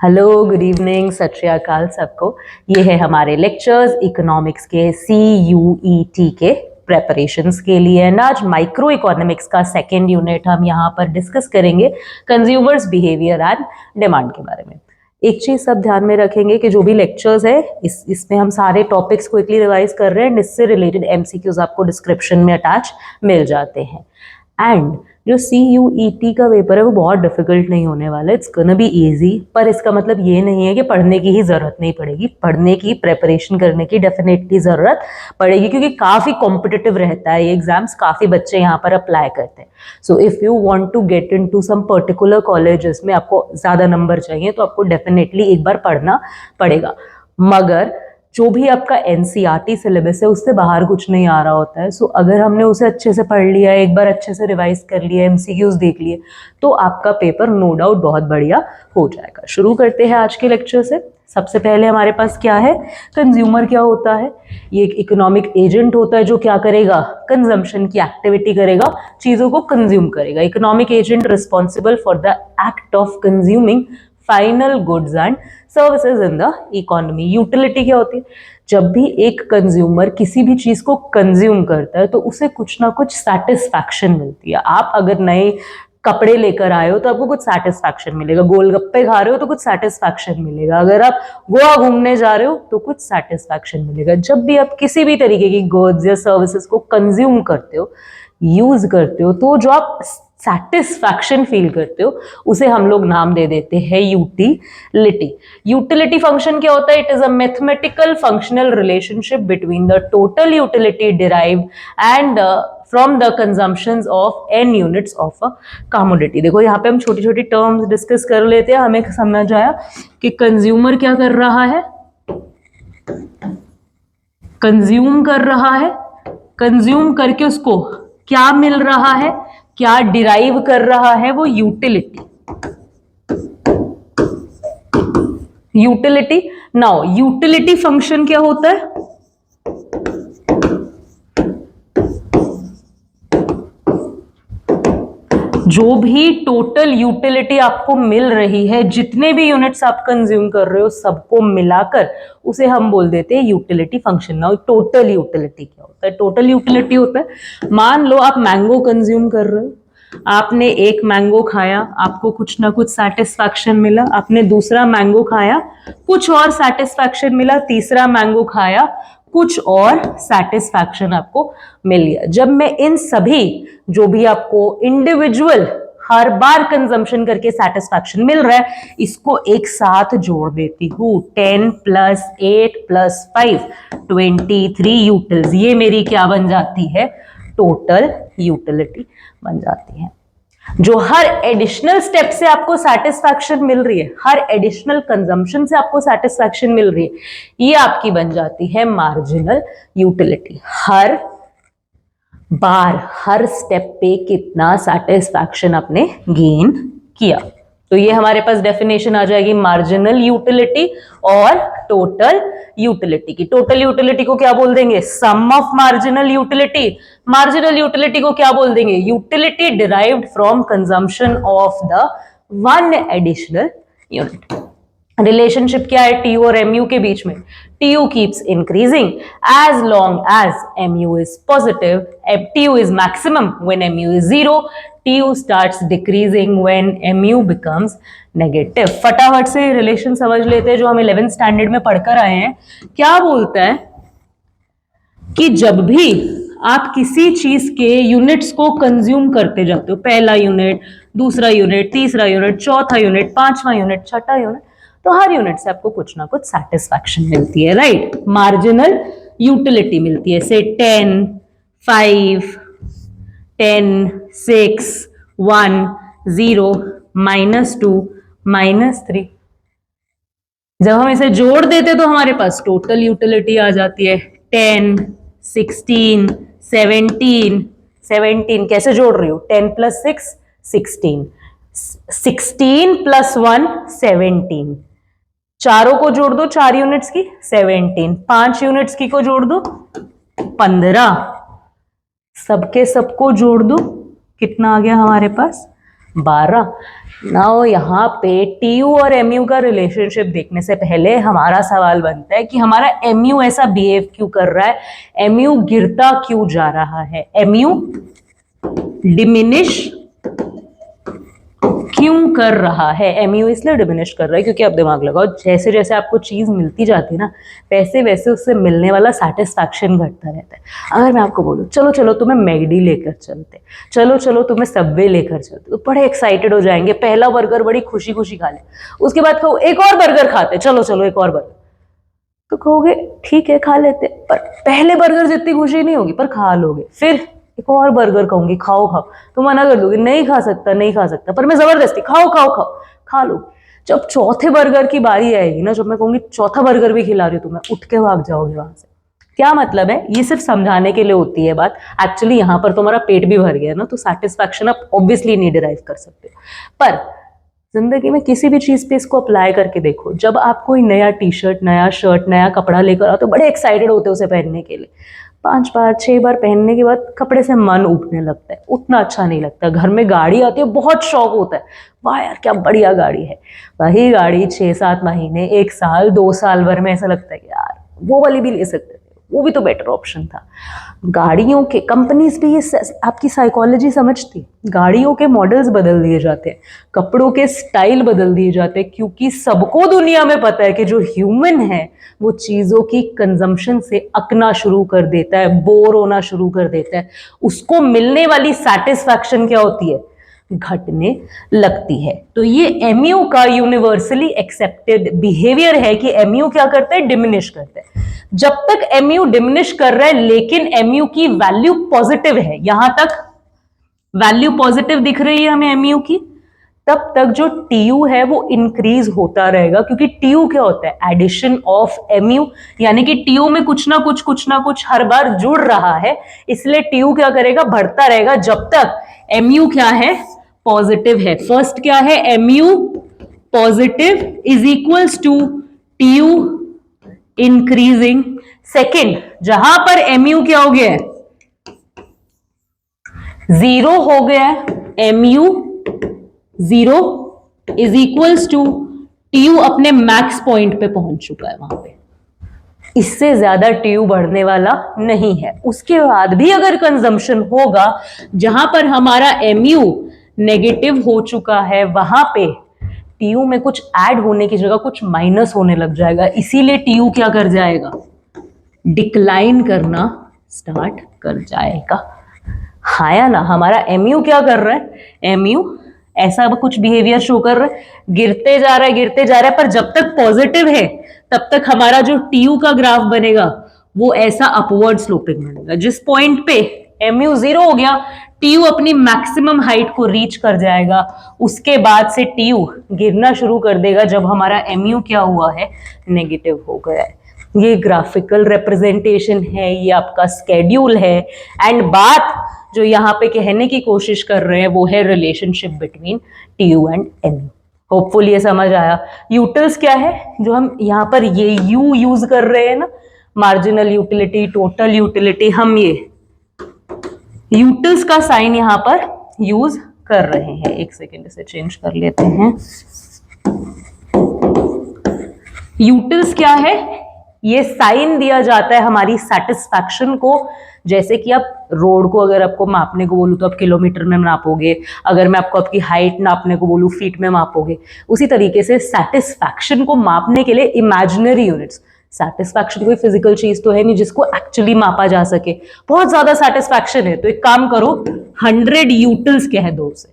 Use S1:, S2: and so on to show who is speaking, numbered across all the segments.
S1: Hello, good evening, सत श्री अकाल सबको। ये है हमारे लेक्चर्स इकोनॉमिक्स के CUET के प्रेपरेशंस के लिए। एंड आज माइक्रो इकोनॉमिक्स का सेकेंड यूनिट हम यहाँ पर डिस्कस करेंगे कंज्यूमर्स बिहेवियर एंड डिमांड के बारे में। एक चीज सब ध्यान में रखेंगे कि जो भी लेक्चर्स है इसमें हम सारे टॉपिक्स क्विकली रिवाइज कर रहे हैं। इससे रिलेटेड MCQs आपको डिस्क्रिप्शन में अटैच मिल जाते हैं। एंड जो CUET का पेपर है वो बहुत डिफिकल्ट नहीं होने वाला है, इट्स गोना बी इजी। पर इसका मतलब ये नहीं है कि पढ़ने की ही जरूरत नहीं पड़ेगी, पढ़ने की प्रेपरेशन करने की डेफिनेटली जरूरत पड़ेगी, क्योंकि काफी कॉम्पिटिटिव रहता है ये एग्जाम्स, काफी बच्चे यहाँ पर अप्लाई करते हैं। So if you want to get into some particular colleges में आपको ज्यादा नंबर चाहिए तो आपको डेफिनेटली एक बार पढ़ना पड़ेगा। मगर जो भी आपका NCERT सिलेबस है उससे बाहर कुछ नहीं आ रहा होता है। सो अगर हमने उसे अच्छे से पढ़ लिया, एक बार अच्छे से रिवाइज कर लिया, MCQs देख लिए, तो आपका पेपर नो डाउट बहुत बढ़िया हो जाएगा। शुरू करते हैं आज के लेक्चर से। सबसे पहले हमारे पास क्या है, कंज्यूमर क्या होता है। ये एक इकोनॉमिक एजेंट होता है जो क्या करेगा, कंजम्पशन की एक्टिविटी करेगा, चीजों को कंज्यूम करेगा। Economic agent responsible for the act of consuming final goods and services in the economy. Utility क्या होती है, जब भी एक कंज्यूमर किसी भी चीज को कंज्यूम करता है तो उसे कुछ ना कुछ सेटिस्फैक्शन मिलती है। आप अगर नए कपड़े लेकर आए हो तो आपको कुछ सेटिस्फैक्शन मिलेगा, गोलगप्पे खा रहे हो तो कुछ सेटिस्फैक्शन मिलेगा, अगर आप गोवा घूमने जा रहे हो तो कुछ सेटिस्फैक्शन मिलेगा। जब भी आप किसी भी तरीके की गुड्स या सर्विसेज को कंज्यूम करते हो, यूज करते हो, तो जो आप सेटिस्फैक्शन फील करते हो उसे हम लोग नाम दे देते हैं यूटिलिटी। यूटिलिटी फंक्शन क्या होता है, it is a mathematical functional relationship between the total utility derived and from the consumptions of n units of a commodity. देखो यहाँ पे हम छोटी छोटी टर्म्स डिस्कस कर लेते हैं। हमें समझ आया कि कंज्यूमर क्या कर रहा है, कंज्यूम कर रहा है, कंज्यूम करके उसको क्या मिल रहा है, क्या डिराइव कर रहा है, वो utility. Utility. Now utility function क्या होता है, जो भी टोटल यूटिलिटी आपको मिल रही है, जितने भी यूनिट्स आप कंज्यूम कर रहे हो सबको मिलाकर उसे हम बोल देते हैं utility function. Now total utility क्या होता है, टोटल यूटिलिटी होता है, मान लो आप मैंगो कंज्यूम कर रहे हो, आपने एक मैंगो खाया, आपको कुछ ना कुछ सेटिस्फैक्शन मिला, आपने दूसरा मैंगो खाया, कुछ और सेटिस्फैक्शन मिला, तीसरा मैंगो खाया, कुछ और सेटिस्फैक्शन आपको मिल गया। जब मैं इन सभी जो भी आपको इंडिविजुअल हर बार कंजम्पशन करके सेटिस्फैक्शन मिल रहा है, इसको एक साथ जोड़ देती हूँ, 10 + 8 + 5 23 यूटिल्स, ये मेरी क्या बन जाती है, टोटल यूटिलिटी बन जाती है। जो हर एडिशनल स्टेप से आपको सेटिस्फैक्शन मिल रही है, हर एडिशनल कंजम्पशन से आपको सेटिस्फैक्शन मिल रही है, ये आपकी बन जाती है मार्जिनल यूटिलिटी। हर बार, हर स्टेप पे कितना सेटिस्फैक्शन आपने गेन किया, तो ये हमारे पास डेफिनेशन आ जाएगी मार्जिनल यूटिलिटी और टोटल यूटिलिटी की। टोटल यूटिलिटी को क्या बोल देंगे, sum of marginal utility. Marginal utility को क्या बोल देंगे, utility derived from consumption of the one additional unit. Relationship क्या है TU और MU के बीच में, TU keeps increasing as long as MU is positive, TU is maximum when MU is 0, TU starts decreasing when MU becomes negative। फटाफट से relation समझ लेते हैं जो हम 11th स्टैंडर्ड में पढ़कर आए हैं। क्या बोलता है कि जब भी आप किसी चीज के यूनिट्स को कंज्यूम करते जाते हो, पहला यूनिट, दूसरा यूनिट, तीसरा यूनिट, चौथा यूनिट, पांचवा यूनिट, छठा यूनिट, तो हर यूनिट से आपको कुछ ना कुछ सेटिस्फैक्शन मिलती है, राइट। मार्जिनल यूटिलिटी मिलती है, से 10, 5, 10, 6, 1, 0, -2, -3। जब हम इसे जोड़ देते तो हमारे पास टोटल यूटिलिटी आ जाती है 10, 16, 17। कैसे जोड़ रही हूं, 10 + 6 16, 16 + 1 17, चारों को जोड़ दो, 4 यूनिट्स की 17, 5 यूनिट्स की को जोड़ दो 15, सबके सबको जोड़ दो, कितना आ गया हमारे पास 12। नाउ यहाँ पे टीयू और एमयू का रिलेशनशिप देखने से पहले हमारा सवाल बनता है कि हमारा एमयू ऐसा बिहेव क्यों कर रहा है, एमयू गिरता क्यों जा रहा है, एमयू डिमिनिश क्यों कर रहा है। एमयू इसलिए डिमिनिश कर रहा है क्योंकि आप दिमाग लगाओ, जैसे जैसे आपको चीज मिलती जाती है ना, वैसे वैसे उससे मिलने वाला सेटिस्फैक्शन घटता रहता है। अगर मैं आपको बोलूँ चलो चलो तुम्हें मैगडी लेकर चलते, चलो चलो तुम्हें सबवे लेकर चलते, तो बड़े एक्साइटेड हो जाएंगे, पहला बर्गर बड़ी खुशी खुशी खा ले, उसके बाद कहो एक और बर्गर खाते, चलो चलो एक और बर्गर, तो कहोगे ठीक है खा लेते, पर पहले बर्गर जितनी खुशी नहीं होगी, पर खा लोगे। फिर एक और बर्गर कहूंगी, खाओ खाओ, तो मना कर दोगे नहीं खा सकता नहीं खा सकता, पर मैं जबरदस्ती खाओ खाओ खाओ खा लो। जब चौथे बर्गर की बारी आएगी ना, जब मैं कहूंगी चौथा बर्गर भी खिला रही हूँ, तो मैं उठ के भाग जाओगे वहां से। क्या मतलब है, ये सिर्फ समझाने के लिए होती है बात, एक्चुअली यहाँ पर तुम्हारा पेट भी भर गया ना, तो सेटिस्फैक्शन आप ऑब्वियसली नहीं डिराइव कर सकते हो। पर जिंदगी में किसी भी चीज पे इसको अप्लाई करके देखो, जब आप कोई नया टी शर्ट, नया शर्ट, नया कपड़ा लेकर आओ तो बड़े एक्साइटेड होते हो उसे पहनने के लिए, 5 बार 6 बार पहनने के बाद कपड़े से मन उठने लगता है, उतना अच्छा नहीं लगता। घर में गाड़ी आती है, बहुत शौक होता है, वाह यार क्या बढ़िया गाड़ी है, वही गाड़ी 6-7 महीने, 1 साल 2 साल भर में ऐसा लगता है कि यार वो वाली भी ले सकते थे, वो भी तो बेटर ऑप्शन था। गाड़ियों के कंपनीज भी ये आपकी साइकोलॉजी समझती, गाड़ियों के मॉडल्स बदल दिए जाते हैं, कपड़ों के स्टाइल बदल दिए जाते हैं, क्योंकि सबको दुनिया में पता है कि जो ह्यूमन है वो चीजों की कंजम्पशन से अकना शुरू कर देता है, बोर होना शुरू कर देता है, उसको मिलने वाली सेटिस्फैक्शन क्या होती है, घटने लगती है। तो ये एमयू का यूनिवर्सली एक्सेप्टेड बिहेवियर है कि एमयू क्या करता है, डिमिनिश करता है। जब तक एमयू डिमिनिश कर रहा है लेकिन एमयू की वैल्यू पॉजिटिव है, यहां तक वैल्यू पॉजिटिव दिख रही है हमें एमयू की, तब तक जो टीयू है वो इंक्रीज होता रहेगा, क्योंकि टीयू क्या होता है, एडिशन ऑफ एमयू, यानी कि टीयू में कुछ ना कुछ हर बार जुड़ रहा है, इसलिए टीयू क्या करेगा, बढ़ता रहेगा जब तक एमयू क्या है, पॉजिटिव है। फर्स्ट क्या है, MU positive is equals to TU increasing. Second, जहां पर एमयू क्या हो गया है, 0 हो गया है, MU 0 is equals to TU अपने मैक्स पॉइंट पे पहुंच चुका है, वहां पे इससे ज्यादा टीयू बढ़ने वाला नहीं है। उसके बाद भी अगर कंजम्पशन होगा, जहां पर हमारा एमयू नेगेटिव हो चुका है, वहां पे टीयू में कुछ ऐड होने की जगह कुछ माइनस होने लग जाएगा, इसीलिए टीयू क्या कर जाएगा, डिक्लाइन करना स्टार्ट कर जाएगा। हाँ या ना, हमारा एमयू क्या कर रहा है, एमयू ऐसा कुछ बिहेवियर शो कर रहा है, गिरते जा रहा है गिरते जा रहा है, पर जब तक पॉजिटिव है तब तक हमारा जो टीयू का ग्राफ बनेगा वो ऐसा अपवर्ड स्लोपिंग बनेगा। जिस पॉइंट पे एमयू 0 हो गया, टीयू अपनी मैक्सिमम हाइट को रीच कर जाएगा, उसके बाद से टीयू गिरना शुरू कर देगा जब हमारा एमयू क्या हुआ है, नेगेटिव हो गया है। ये ग्राफिकल रिप्रेजेंटेशन है, ये आपका स्केड्यूल है, एंड बात जो यहाँ पे कहने की कोशिश कर रहे हैं वो है relationship between TU and MU. Hopeful ये समझ आया। यूटिल्स क्या है, जो हम यहाँ पर ये यू यूज कर रहे हैं ना, मार्जिनल यूटिलिटी, टोटल यूटिलिटी, हम ये यूटिल्स का साइन यहाँ पर यूज कर रहे हैं। एक सेकेंड इसे चेंज कर लेते हैं। यूटिल्स क्या है, ये साइन दिया जाता है हमारी सेटिस्फैक्शन को। जैसे कि आप रोड को अगर आपको मापने को बोलूं तो आप किलोमीटर में नापोगे, अगर मैं आपको आपकी हाइट नापने को बोलूं फीट में मापोगे, उसी तरीके से सेटिस्फैक्शन को मापने के लिए इमेजिनरी यूनिट्स, सेटिस्फैक्शन कोई फिजिकल चीज तो है नहीं जिसको एक्चुअली मापा जा सके, बहुत ज्यादा सेटिस्फैक्शन है तो एक काम करो 100 यूटिल्स कह दो उसे।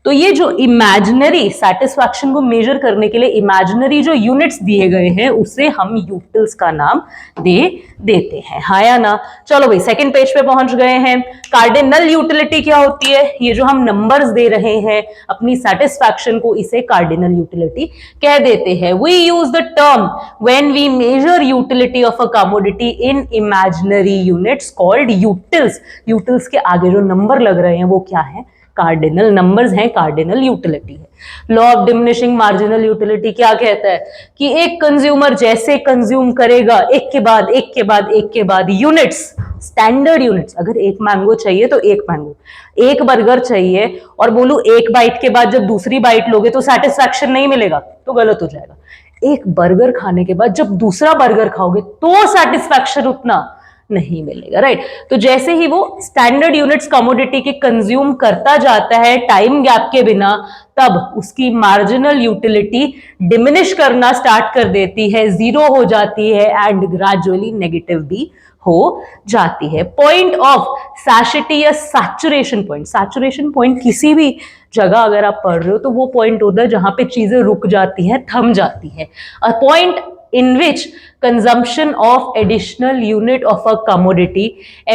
S1: तो ये जो इमेजिनरी सेटिस्फैक्शन को मेजर करने के लिए इमेजिनरी जो यूनिट्स दिए गए हैं उसे हम यूटिल्स का नाम दे देते हैं। हाँ या ना, चलो भाई सेकंड पेज पे पहुंच गए हैं। कार्डिनल यूटिलिटी क्या होती है, ये जो हम नंबर्स दे रहे हैं अपनी सेटिस्फैक्शन को, इसे कार्डिनल यूटिलिटी कह देते हैं। We use the term when we measure utility of a commodity in imaginary units called utils. Utils के आगे जो नंबर लग रहे हैं वो क्या है, कार्डिनल नंबर्स हैं, कार्डिनल यूटिलिटी है। Law of diminishing marginal utility क्या कहता है कि एक कंज्यूमर जैसे कंज्यूम करेगा एक के बाद एक के बाद एक के बाद यूनिट्स, स्टैंडर्ड यूनिट्स, अगर एक मैंगो चाहिए तो एक मैंगो, एक बर्गर चाहिए और बोलूं एक बाइट के बाद जब दूसरी बाइट लोगे तो सेटिस्फैक्शन नहीं मिलेगा तो गलत हो जाएगा। एक बर्गर खाने के बाद जब दूसरा बर्गर खाओगे तो सेटिस्फैक्शन उतना नहीं मिलेगा, राइट। तो जैसे ही वो स्टैंडर्ड यूनिट्स कमोडिटी के कंज्यूम करता जाता है टाइम गैप के बिना, तब उसकी मार्जिनल यूटिलिटी डिमिनिश करना स्टार्ट कर देती है, जीरो हो जाती है एंड ग्रेजुअली नेगेटिव भी हो जाती है। पॉइंट ऑफ सैचुरिटी या सैचुरेशन पॉइंट, सैचुरेशन पॉइंट किसी भी जगह अगर आप पढ़ रहे हो तो वो पॉइंट होता है जहां पे चीजें रुक जाती हैं, थम जाती है। A point in which consumption of additional unit of a commodity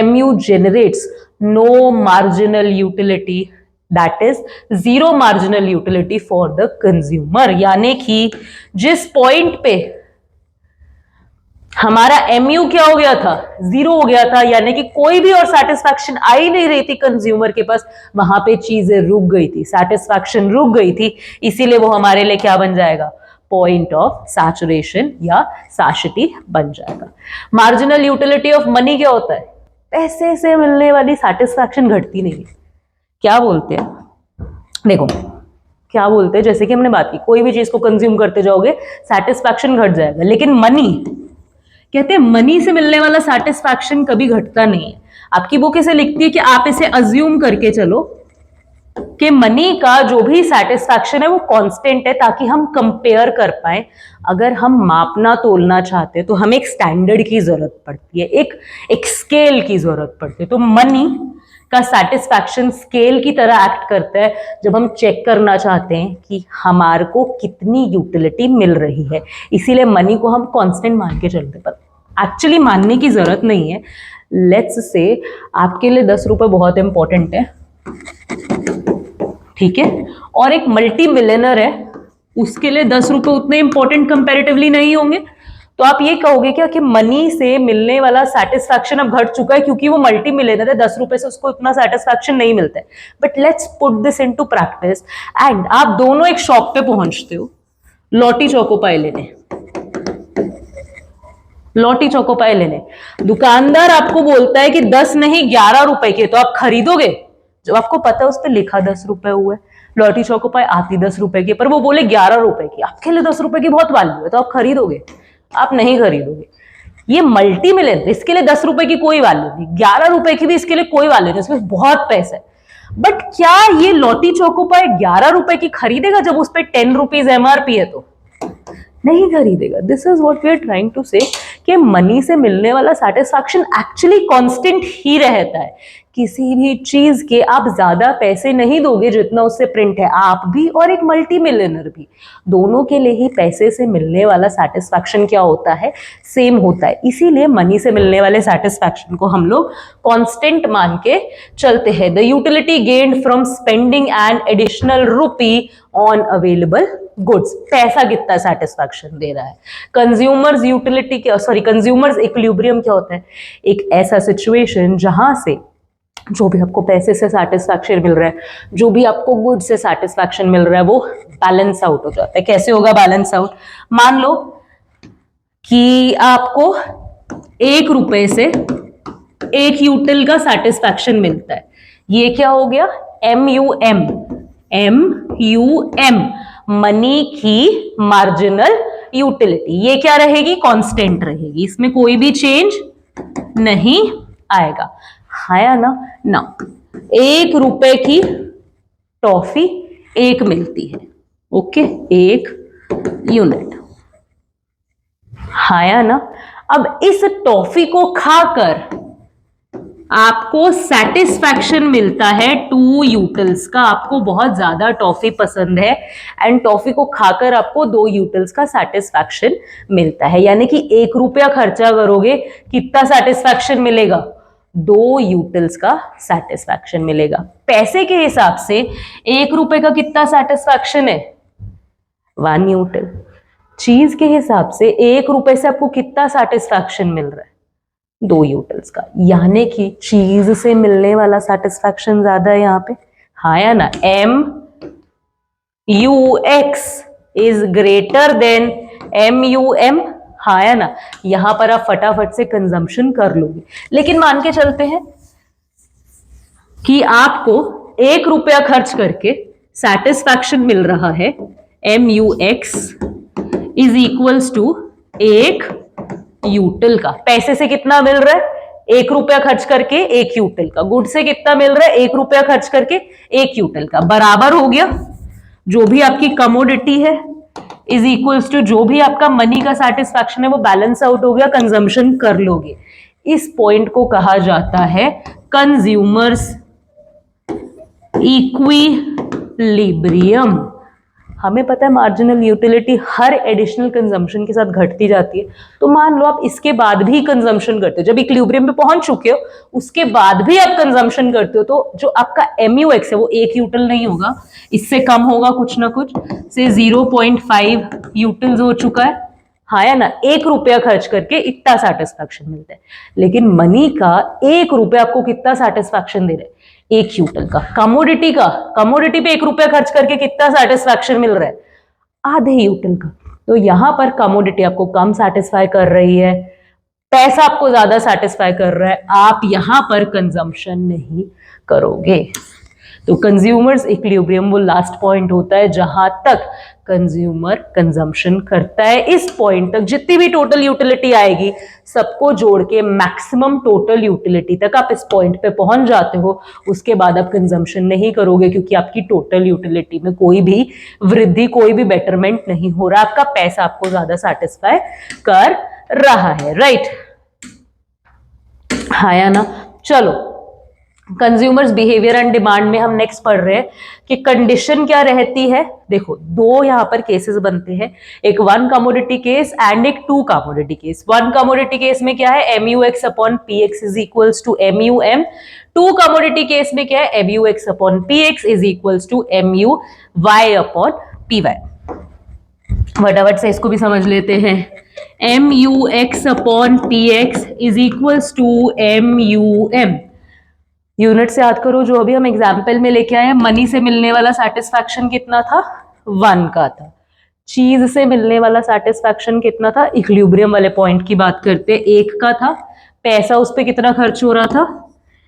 S1: mu generates no marginal utility, that is zero marginal utility for the consumer। यानी कि जिस पॉइंट पे हमारा mu क्या हो गया था, जीरो हो गया था, यानी कि कोई भी और सेटिस्फैक्शन आ ही नहीं रही थी कंज्यूमर के पास, वहां पे चीजें रुक गई थी, सेटिस्फैक्शन रुक गई थी, इसीलिए वो हमारे लिए क्या बन जाएगा, पॉइंट ऑफ सैचुरेशन या सैचुरिटी बन जाएगा। मार्जिनल यूटिलिटी ऑफ मनी क्या होता है, पैसे से मिलने वाली सेटिस्फैक्शन घटती नहीं है। क्या बोलते हैं, देखो क्या बोलते हैं, जैसे कि हमने बात की कोई भी चीज को कंज्यूम करते जाओगे सेटिस्फैक्शन घट जाएगा, लेकिन मनी कहते हैं मनी से मिलने वाला सेटिस्फैक्शन कभी घटता नहीं है। आपकी बुक इसे लिखती है कि आप इसे अज्यूम करके चलो कि मनी का जो भी सेटिस्फैक्शन है वो कांस्टेंट है, ताकि हम कंपेयर कर पाए। अगर हम मापना तोलना चाहते हैं तो हमें एक स्टैंडर्ड की जरूरत पड़ती है, एक स्केल की जरूरत पड़ती है। तो मनी का सेटिस्फैक्शन स्केल की तरह एक्ट करता है जब हम चेक करना चाहते हैं कि हमारे को कितनी यूटिलिटी मिल रही है। इसीलिए मनी को हम कांस्टेंट मान के चलते, पर एक्चुअली मानने की जरूरत नहीं है। लेट्स से आपके लिए 10 रुपए बहुत इंपॉर्टेंट है, ठीक है, और एक मल्टी मिलियनर है, उसके लिए 10 रुपए उतने इंपॉर्टेंट कंपैरेटिवली नहीं होंगे। तो आप ये कहोगे क्या कि मनी से मिलने वाला सेटिस्फैक्शन अब घट चुका है क्योंकि वो मल्टी मिलियनर है, 10 रुपए से उसको इतना सेटिस्फैक्शन नहीं मिलता है। But let's put this into practice and आप दोनों एक शॉप पे पहुंचते हो लॉटी चोकोपाई लेने, लॉटी चोकोपाई लेने। दुकानदार आपको बोलता है कि 10 नहीं 11 रुपए के, तो आप खरीदोगे जब आपको पता है उस पर लिखा 10 रुपए हुआ है। लॉटी चोकोपाई आती 10 रुपए की, पर वो बोले 11 रुपए की, आपके लिए 10 रुपए की बहुत वैल्यू है, तो आप खरीदोगे? आप नहीं खरीदोगे। ये मल्टी मिलियन, इसके लिए 10 रुपए की कोई वैल्यू नहीं, 11 रुपए की भी इसके लिए कोई वैल्यू नहीं, इसमें बहुत पैसा है। बट क्या ये लॉटी चोकोपाई 11 रुपए की खरीदेगा जब उस पर 10 रुपीज एमआरपी है? तो नहीं खरीदेगा। This is what we are trying to say कि मनी से मिलने वाला सेटिस्फैक्शन एक्चुअली कांस्टेंट ही रहता है। किसी भी चीज के आप ज्यादा पैसे नहीं दोगे जितना उससे प्रिंट है, आप भी और एक मल्टी मिलियनर भी, दोनों के लिए ही पैसे से मिलने वाला सेटिस्फैक्शन क्या होता है, सेम होता है। इसीलिए मनी से मिलने वाले सेटिस्फैक्शन को हम लोग कांस्टेंट मान के चलते हैं। The utility gained from spending an additional rupee on available goods, पैसा कितना सेटिस्फैक्शन दे रहा है। कंज्यूमर्स यूटिलिटी क्या, सॉरी कंज्यूमर्स इक्विलिब्रियम क्या होता है, एक ऐसा सिचुएशन जहां से जो भी आपको पैसे से सेटिस्फैक्शन मिल रहा है, जो भी आपको गुड से सेटिस्फैक्शन मिल रहा है, वो बैलेंस आउट हो जाता है। कैसे होगा बैलेंस आउट? मान लो कि आपको 1 रुपए से 1 यूटिल का सेटिस्फैक्शन मिलता है, ये क्या हो गया, MUM, MUM मनी की मार्जिनल यूटिलिटी। ये क्या रहेगी, कांस्टेंट रहेगी, इसमें कोई भी चेंज नहीं आएगा, है ना। ना 1 रुपए की टॉफी 1 मिलती है, ओके, 1 यूनिट, है ना। अब इस टॉफी को खाकर आपको सेटिस्फैक्शन मिलता है 2 यूटिल्स का। आपको बहुत ज्यादा टॉफी पसंद है एंड टॉफी को खाकर आपको 2 यूटिल्स का सेटिस्फैक्शन मिलता है, यानी कि 1 रुपया खर्चा करोगे कितना सेटिस्फैक्शन मिलेगा, 2 यूटिल्स का सेटिस्फैक्शन मिलेगा। पैसे के हिसाब से 1 रुपए का कितना सेटिस्फैक्शन है, 1 यूटिल। चीज के हिसाब से 1 रुपए से आपको कितना सेटिस्फैक्शन मिल रहा है, 2 यूटिल्स का, यानी कि चीज से मिलने वाला सेटिस्फैक्शन ज्यादा है यहाँ पे, हाँ या ना, MUX is greater then MUM, हाँ या ना। यहां पर आप फटाफट से कंजम्पशन कर लोगे। लेकिन मान के चलते हैं कि आपको 1 रुपया खर्च करके सैटिस्फैक्शन मिल रहा है, MUX is equals to 1 util का। पैसे से कितना मिल रहा है? 1 रुपया खर्च करके 1 यूटिल का। गुड से कितना मिल रहा है? 1 रुपया खर्च करके 1 यूटिल का। बराबर हो गया, जो भी आपकी कमोडिटी है इज इक्वल्स टू जो भी आपका मनी का सेटिस्फैक्शन है वो बैलेंस आउट हो गया, कंजम्पशन कर लोगे। इस पॉइंट को कहा जाता है कंज्यूमर्स इक्विलिब्रियम। हमें पता है मार्जिनल यूटिलिटी हर एडिशनल कंजम्पशन के साथ घटती जाती है। तो मान लो आप इसके बाद भी कंजम्पशन करते हो, जब इक्विलिब्रियम पे पहुंच चुके हो उसके बाद भी आप कंजम्पशन करते हो, तो जो आपका MUX है वो 1 यूटिल नहीं होगा, इससे कम होगा कुछ ना कुछ, से 0.5 यूटिल्स हो चुका है। हाँ या ना, 1 रुपया खर्च करके इतना सेटिस्फैक्शन मिलता है। लेकिन मनी का 1 रुपया आपको कितना सेटिस्फैक्शन दे रहा है? 1 यूटिल का। कमोडिटी का, कमोडिटी पे 1 रुपया खर्च करके कितना सेटिस्फैक्शन मिल रहा है? आधे यूटिल का। तो यहां पर कमोडिटी आपको कम सेटिस्फाई कर रही है, पैसा आपको ज्यादा सेटिस्फाई कर रहा है, आप यहां पर कंजम्पशन नहीं करोगे। तो कंज्यूमर्स इक्विलिब्रियम वो लास्ट पॉइंट होता है जहां तक कंज्यूमर कंजम्पशन करता है। इस पॉइंट तक जितनी भी टोटल यूटिलिटी आएगी सबको जोड़ के मैक्सिमम टोटल यूटिलिटी तक आप इस पॉइंट पे पहुंच जाते हो। उसके बाद आप कंजम्पशन नहीं करोगे क्योंकि आपकी टोटल यूटिलिटी में कोई भी वृद्धि, कोई भी बेटरमेंट नहीं हो रहा, आपका पैसा आपको ज्यादा सेटिस्फाई कर रहा है, राइट? हाँ या ना। चलो, कंज्यूमर्स बिहेवियर एंड डिमांड में हम नेक्स्ट पढ़ रहे हैं कि कंडीशन क्या रहती है। देखो, 2 यहां पर केसेस बनते हैं, एक 1 कमोडिटी केस एंड एक 2 कमोडिटी केस। 1 कमोडिटी केस में क्या है? MUX upon PX is equals to MUM। 2 commodity case में क्या है? MUX upon PX is equals to MUY upon PY। फटाफट से इसको भी समझ लेते हैं। MUX upon PX is equals to MUM। Unit से याद करो, जो अभी हम एग्जाम्पल में लेके आए हैं, मनी से मिलने वाला सेटिस्फैक्शन कितना था? 1 का था। चीज से मिलने वाला सेटिस्फैक्शन कितना था? इक्विलिब्रियम वाले पॉइंट की बात करते, 1 का था। पैसा उस पर कितना खर्च हो रहा था?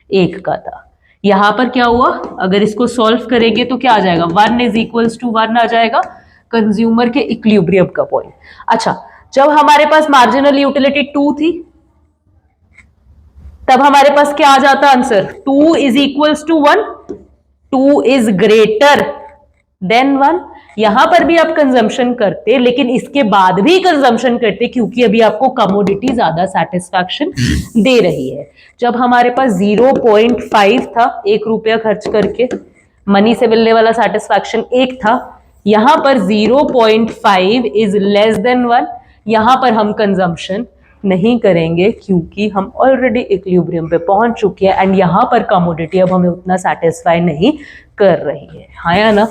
S1: 1 का था। यहां पर क्या हुआ? अगर इसको सॉल्व करेंगे तो क्या आ जाएगा? 1 इज इक्वल्स टू 1 आ जाएगा, कंज्यूमर के इक्विलिब्रियम का पॉइंट। अच्छा, जब हमारे पास मार्जिनल यूटिलिटी 2 थी तब हमारे पास क्या आ जाता answer? 2 is equals to 1, 2 is greater than 1। यहां पर भी आप कंजम्पशन करते, लेकिन इसके बाद भी कंजम्पशन करते क्योंकि अभी आपको कमोडिटी ज्यादा सेटिस्फैक्शन दे रही है। जब हमारे पास 0.5 था 1 रुपया खर्च करके, मनी से मिलने वाला सेटिस्फैक्शन 1 था, यहां पर 0.5 इज लेस देन 1, यहां पर हम कंजम्पशन नहीं करेंगे क्योंकि हम ऑलरेडी इक्विलिब्रियम पे पहुंच चुके हैं एंड यहां पर कमोडिटी अब हमें उतना सेटिस्फाई नहीं कर रही है। हाँ या ना?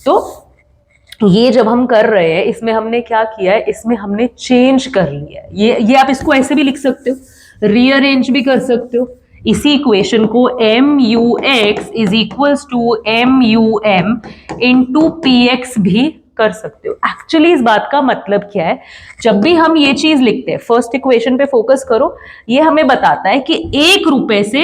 S1: तो ये जब हम कर रहे हैं, इसमें हमने क्या किया है? इसमें हमने चेंज कर लिया है। ये आप इसको ऐसे भी लिख सकते हो, रीअरेंज भी कर सकते हो। इसी इक्वेशन को MUX is equals to MUM into PX भी कर सकते हो। एक्चुअली इस बात का मतलब क्या है? जब भी हम ये चीज लिखते हैं, फर्स्ट इक्वेशन पे फोकस करो, ये हमें बताता है कि 1 रुपए से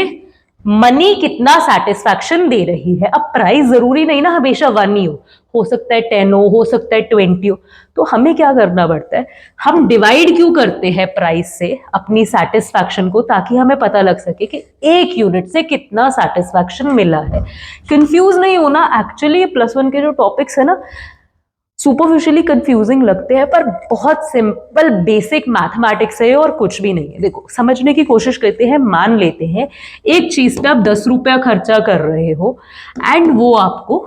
S1: मनी कितना सेटिस्फैक्शन दे रही है। अब प्राइस जरूरी नहीं ना हमेशा 1 ही हो सकता है 10 हो सकता है 20 हो। तो हमें क्या करना पड़ता है? हम डिवाइड क्यों करते हैं प्राइस से अपनी सेटिस्फैक्शन को, ताकि हमें पता लग सके कि 1 यूनिट से कितना सेटिस्फैक्शन मिला है। कंफ्यूज नहीं होना, एक्चुअली +1 के जो टॉपिक्स है ना, सुपरफिशियली कंफ्यूजिंग लगते हैं पर बहुत सिंपल बेसिक मैथमेटिक्स है और कुछ भी नहीं है। देखो, समझने की कोशिश करते हैं। मान लेते हैं एक चीज पे आप 10 रुपया खर्चा कर रहे हो एंड वो आपको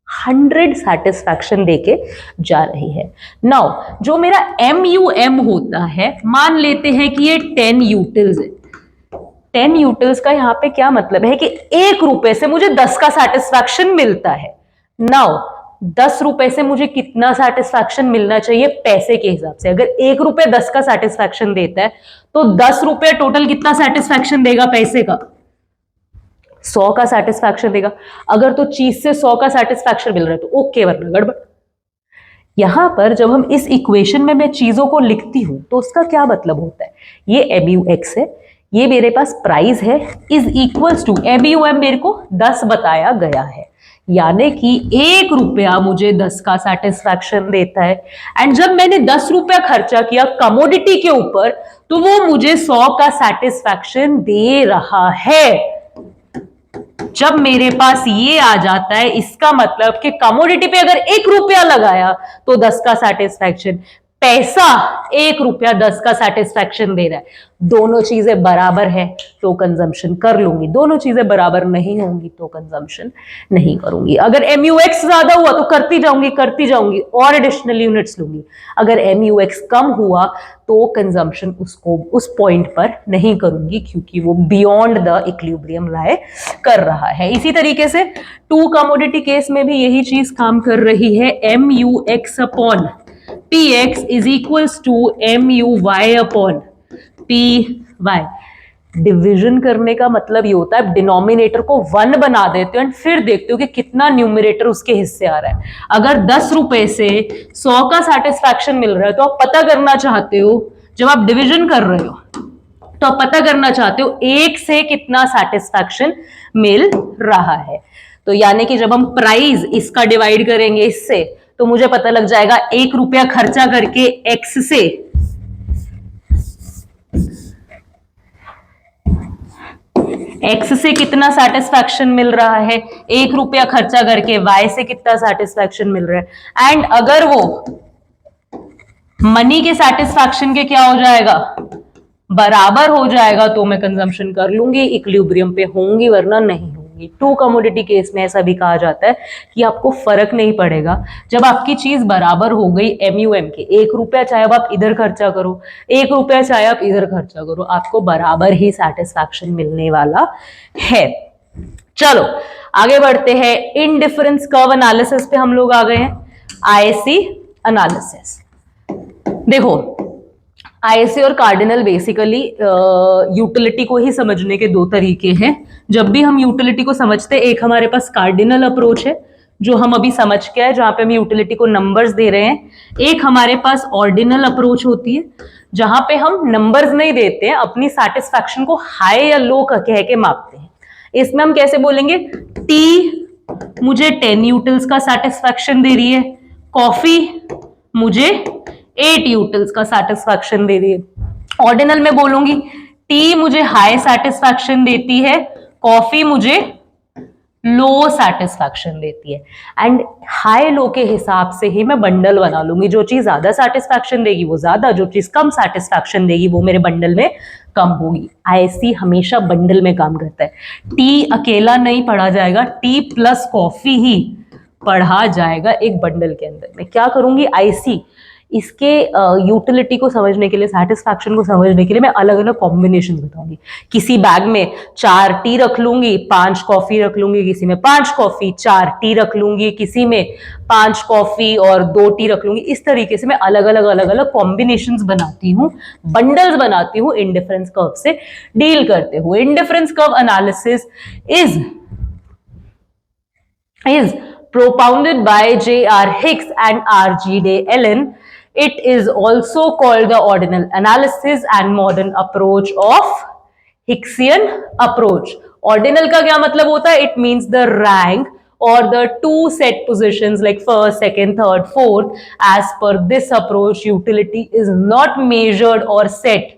S1: 100 सेटिस्फैक्शन देके जा रही है। नाउ जो मेरा MUM होता है, मान लेते हैं कि ये 10 यूटिल्स है। 10 यूटिल्स का यहाँ पे क्या मतलब है कि 1 रुपए से मुझे 10 का सेटिस्फैक्शन मिलता है। नाउ 10 रुपए से मुझे कितना सेटिस्फैक्शन मिलना चाहिए पैसे के हिसाब से? अगर 1 रुपए 10 का सेटिस्फैक्शन देता है तो 10 रुपए टोटल कितना सेटिस्फैक्शन देगा पैसे का? 100 का सेटिस्फैक्शन देगा। अगर तो चीज से 100 का सेटिस्फैक्शन मिल रहा है तो ओके, वरना गड़बड़। यहां पर जब हम इस इक्वेशन में मैं चीजों को लिखती हूं तो उसका क्या मतलब होता है, ये MUX है, ये मेरे पास प्राइस है, इज इक्वल्स टू MUM मेरे को 10 बताया गया है, यानी कि 1 रुपया मुझे 10 का सेटिस्फैक्शन देता है। एंड जब मैंने 10 रुपया खर्चा किया कमोडिटी के ऊपर तो वो मुझे 100 का सेटिस्फैक्शन दे रहा है। जब मेरे पास ये आ जाता है इसका मतलब कि कमोडिटी पे अगर 1 रुपया लगाया तो 10 का सेटिस्फैक्शन, पैसा 1 रुपया 10 का सेटिस्फैक्शन दे रहा है, दोनों चीजें बराबर है तो कंजम्पशन कर लूंगी, दोनों चीजें बराबर नहीं होंगी तो कंजम्पशन नहीं करूंगी। अगर MUX ज्यादा हुआ तो करती जाऊंगी और एडिशनल यूनिट्स लूंगी, अगर MUX कम हुआ तो कंजम्पशन उसको उस पॉइंट पर नहीं करूंगी क्योंकि वो बियॉन्ड द इक्विलिब्रियम लाई कर रहा है। इसी तरीके से 2 कमोडिटी केस में भी यही चीज काम कर रही है, MUX upon PX is equals to MUY upon PY। Division करने का मतलब ये होता है डिनोमिनेटर को 1 बना देते हो एंड फिर देखते हो कि कितना न्यूमरेटर उसके हिस्से आ रहा है। अगर 10 रुपए से 100 का सेटिस्फैक्शन मिल रहा है तो आप पता करना चाहते हो, जब आप डिवीजन कर रहे हो तो आप पता करना चाहते हो 1 से कितना सेटिस्फैक्शन मिल रहा है। तो यानी कि जब हम प्राइस इसका डिवाइड करेंगे इससे तो मुझे पता लग जाएगा 1 रुपया खर्चा करके X से X से कितना सेटिस्फैक्शन मिल रहा है, 1 रुपया खर्चा करके Y से कितना सेटिस्फैक्शन मिल रहा है। एंड अगर वो मनी के सेटिस्फैक्शन के क्या हो जाएगा, बराबर हो जाएगा तो मैं कंजम्पशन कर लूंगी, इक्विलिब्रियम पे होंगी वरना नहीं होंगी। 2 कमोडिटी केस में ऐसा भी कहा जाता है कि आपको फर्क नहीं पड़ेगा जब आपकी चीज बराबर हो गई MUM के, 1 रुपया चाहे अब आप इधर खर्चा करो, 1 रुपया चाहे आप इधर खर्चा करो, आपको बराबर ही सेटिस्फैक्शन मिलने वाला है। चलो आगे बढ़ते हैं, इनडिफरेंस कर्व एनालिसिस पे हम लोग आ गए हैं, IC एनालिसिस। देखो IC और कार्डिनल बेसिकली यूटिलिटी को ही समझने के 2 तरीके हैं। जब भी हम यूटिलिटी को समझते हैं, एक हमारे पास कार्डिनल अप्रोच है जो हम अभी समझ के आए, जहां पे हम यूटिलिटी को नंबर्स दे रहे हैं। एक हमारे पास ऑर्डिनल अप्रोच होती है जहां पे हम नंबर्स नहीं देते हैं, अपनी सेटिस्फैक्शन को हाई या लो कह के मापते हैं। इसमें हम कैसे बोलेंगे, टी मुझे 10 यूटिल्स का सेटिस्फैक्शन दे रही है, कॉफी मुझे 8 यूटिल्स का सेटिस्फैक्शन दे रही है। ऑर्डिनल में बोलूंगी टी मुझे हाई सेटिस्फैक्शन देती है, कॉफी मुझे लो सेटिस्फैक्शन देती है। एंड हाई लो के हिसाब से ही मैं बंडल बना लूंगी, जो चीज ज्यादा सेटिस्फैक्शन देगी वो ज्यादा, जो चीज कम सेटिस्फैक्शन देगी वो मेरे बंडल में कम होगी। IC हमेशा बंडल में काम करता है, टी अकेला नहीं पढ़ा जाएगा, टी प्लस कॉफी ही पढ़ा जाएगा एक बंडल के अंदर। मैं क्या करूंगी, IC इसके यूटिलिटी को समझने के लिए, सेटिस्फैक्शन को समझने के लिए मैं अलग अलग कॉम्बिनेशन बताऊंगी। किसी बैग में 4 टी रख लूंगी, 5 कॉफी रख लूंगी, किसी में 5 कॉफी 4 टी रख लूंगी, किसी में 5 कॉफी और 2 टी रख लूंगी। इस तरीके से मैं अलग अलग कॉम्बिनेशंस बनाती हूँ, बंडल्स बनाती हूँ इंडिफरेंस कर्व से डील करते हुए। Indifference curve analysis is propounded by J.R. Hicks and R.G. de Ellen. It is also called the ordinal analysis and modern approach of Hicksian approach. Ordinal का क्या मतलब होता है? It means the rank or the 2 set positions like first, second, third, fourth. As per this approach, utility is not measured or set.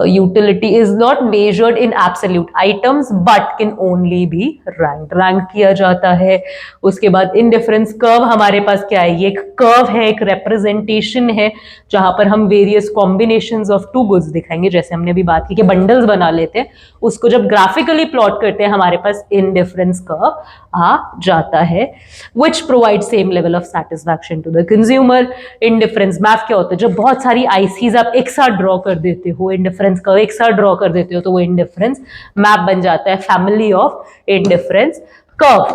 S1: Utility is not measured in absolute items but can only be ranked. Rank किया जाता है। उसके बाद indifference curve हमारे पास क्या है, ये एक कर्व है, एक रिप्रेजेंटेशन है जहां पर हम वेरियस कॉम्बिनेशंस ऑफ 2 गुड्स दिखाएंगे। जैसे हमने अभी बात की कि बंडल्स बना लेते हैं, उसको जब ग्राफिकली प्लॉट करते हैं हमारे पास इंडिफरेंस कर्व आ जाता है, which provides same level of satisfaction to the consumer. Indifference map क्या होता है, जब बहुत सारी ICs आप एक साथ ड्रॉ कर देते हो, इंडिफरेंस कर्व एक साथ ड्रॉ कर देते हो तो वो इंडिफरेंस मैप बन जाता है, family of indifference curve.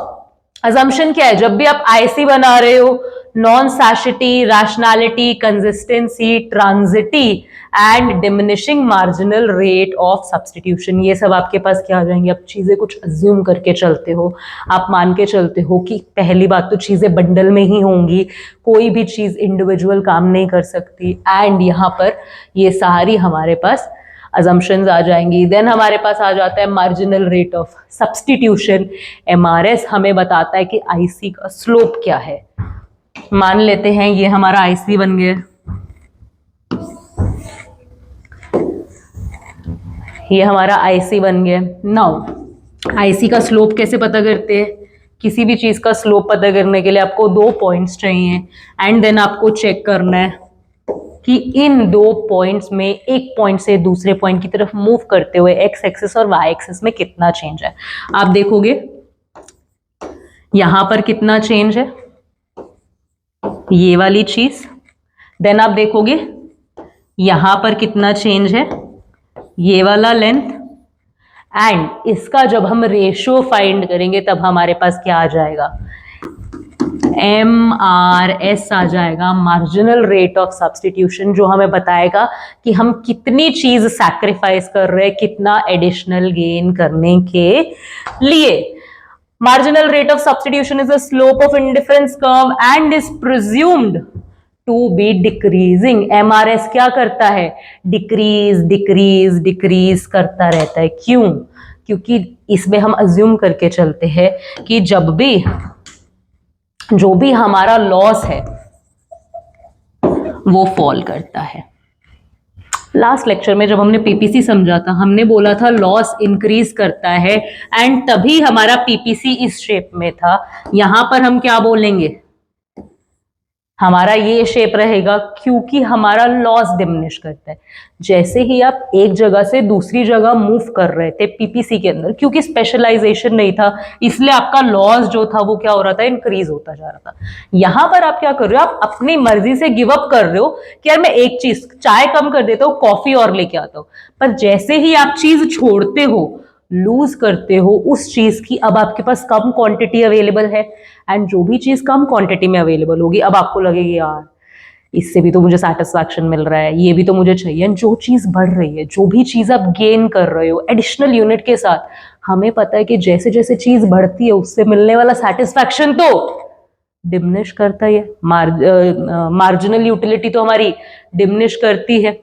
S1: Assumption क्या है, जब भी आप IC बना रहे हो non satiety, rationality, consistency, transitivity and diminishing marginal rate of substitution. ये सब आपके पास क्या आ जाएंगे? आप चीजें कुछ अज्यूम करके चलते हो, आप मान के चलते हो कि पहली बात तो चीजें बंडल में ही होंगी, कोई भी चीज इंडिविजुअल काम नहीं कर सकती, एंड यहाँ पर ये सारी हमारे पास assumptions आ जाएंगी। देन हमारे पास आ जाता है marginal rate of substitution. MRS हमें बताता है कि IC का स्लोप क्या है। मान लेते हैं ये हमारा IC बन गया, ये हमारा IC बन गया। नाउ IC का स्लोप कैसे पता करते हैं? किसी भी चीज का स्लोप पता करने के लिए आपको 2 पॉइंट्स चाहिए, एंड देन आपको चेक करना है कि इन 2 पॉइंट्स में एक पॉइंट से दूसरे पॉइंट की तरफ मूव करते हुए एक्स एक्सिस और वाई एक्सिस में कितना चेंज है। आप देखोगे यहां पर कितना चेंज है, ये वाली चीज। देन आप देखोगे यहां पर कितना चेंज है, ये वाला लेंथ। एंड इसका जब हम रेशियो फाइंड करेंगे तब हमारे पास क्या आ जाएगा? MRS आ जाएगा, मार्जिनल रेट ऑफ सब्स्टिट्यूशन, जो हमें बताएगा कि हम कितनी चीज सैक्रिफाइस कर रहे हैं, कितना एडिशनल गेन करने के लिए। Marginal rate of substitution is the slope of indifference curve and is presumed to be decreasing. MRS क्या करता है? डिक्रीज डिक्रीज डिक्रीज करता रहता है। क्यों? क्योंकि इसमें हम अज्यूम करके चलते हैं कि जो भी हमारा लॉस है वो फॉल करता है। लास्ट लेक्चर में जब हमने पीपीसी समझा था, हमने बोला था लॉस इंक्रीज करता है, एंड तभी हमारा पीपीसी इस शेप में था। यहां पर हम क्या बोलेंगे? हमारा ये शेप रहेगा क्योंकि हमारा लॉस डिमिनिश करता है। जैसे ही आप एक जगह से दूसरी जगह मूव कर रहे थे पीपीसी के अंदर, क्योंकि स्पेशलाइजेशन नहीं था इसलिए आपका लॉस जो था वो क्या हो रहा था? इंक्रीज होता जा रहा था। यहां पर आप क्या कर रहे हो? आप अपनी मर्जी से गिव अप कर रहे हो कि यार मैं एक चीज, चाय कम कर देता हूँ, कॉफी और लेके आता हूँ। पर जैसे ही आप चीज छोड़ते हो, लूज करते हो उस चीज की, अब आपके पास कम क्वांटिटी अवेलेबल है, एंड जो भी चीज कम क्वांटिटी में अवेलेबल होगी अब आपको लगेगी यार इससे भी तो मुझे सेटिस्फैक्शन मिल रहा है, ये भी तो मुझे चाहिए। जो चीज बढ़ रही है, जो भी चीज आप गेन कर रहे हो एडिशनल यूनिट के साथ, हमें पता है कि जैसे जैसे चीज बढ़ती है उससे मिलने वाला सेटिस्फैक्शन तो डिमिनिश करता है। मार्जिनल यूटिलिटी तो हमारी डिमिनिश करती है,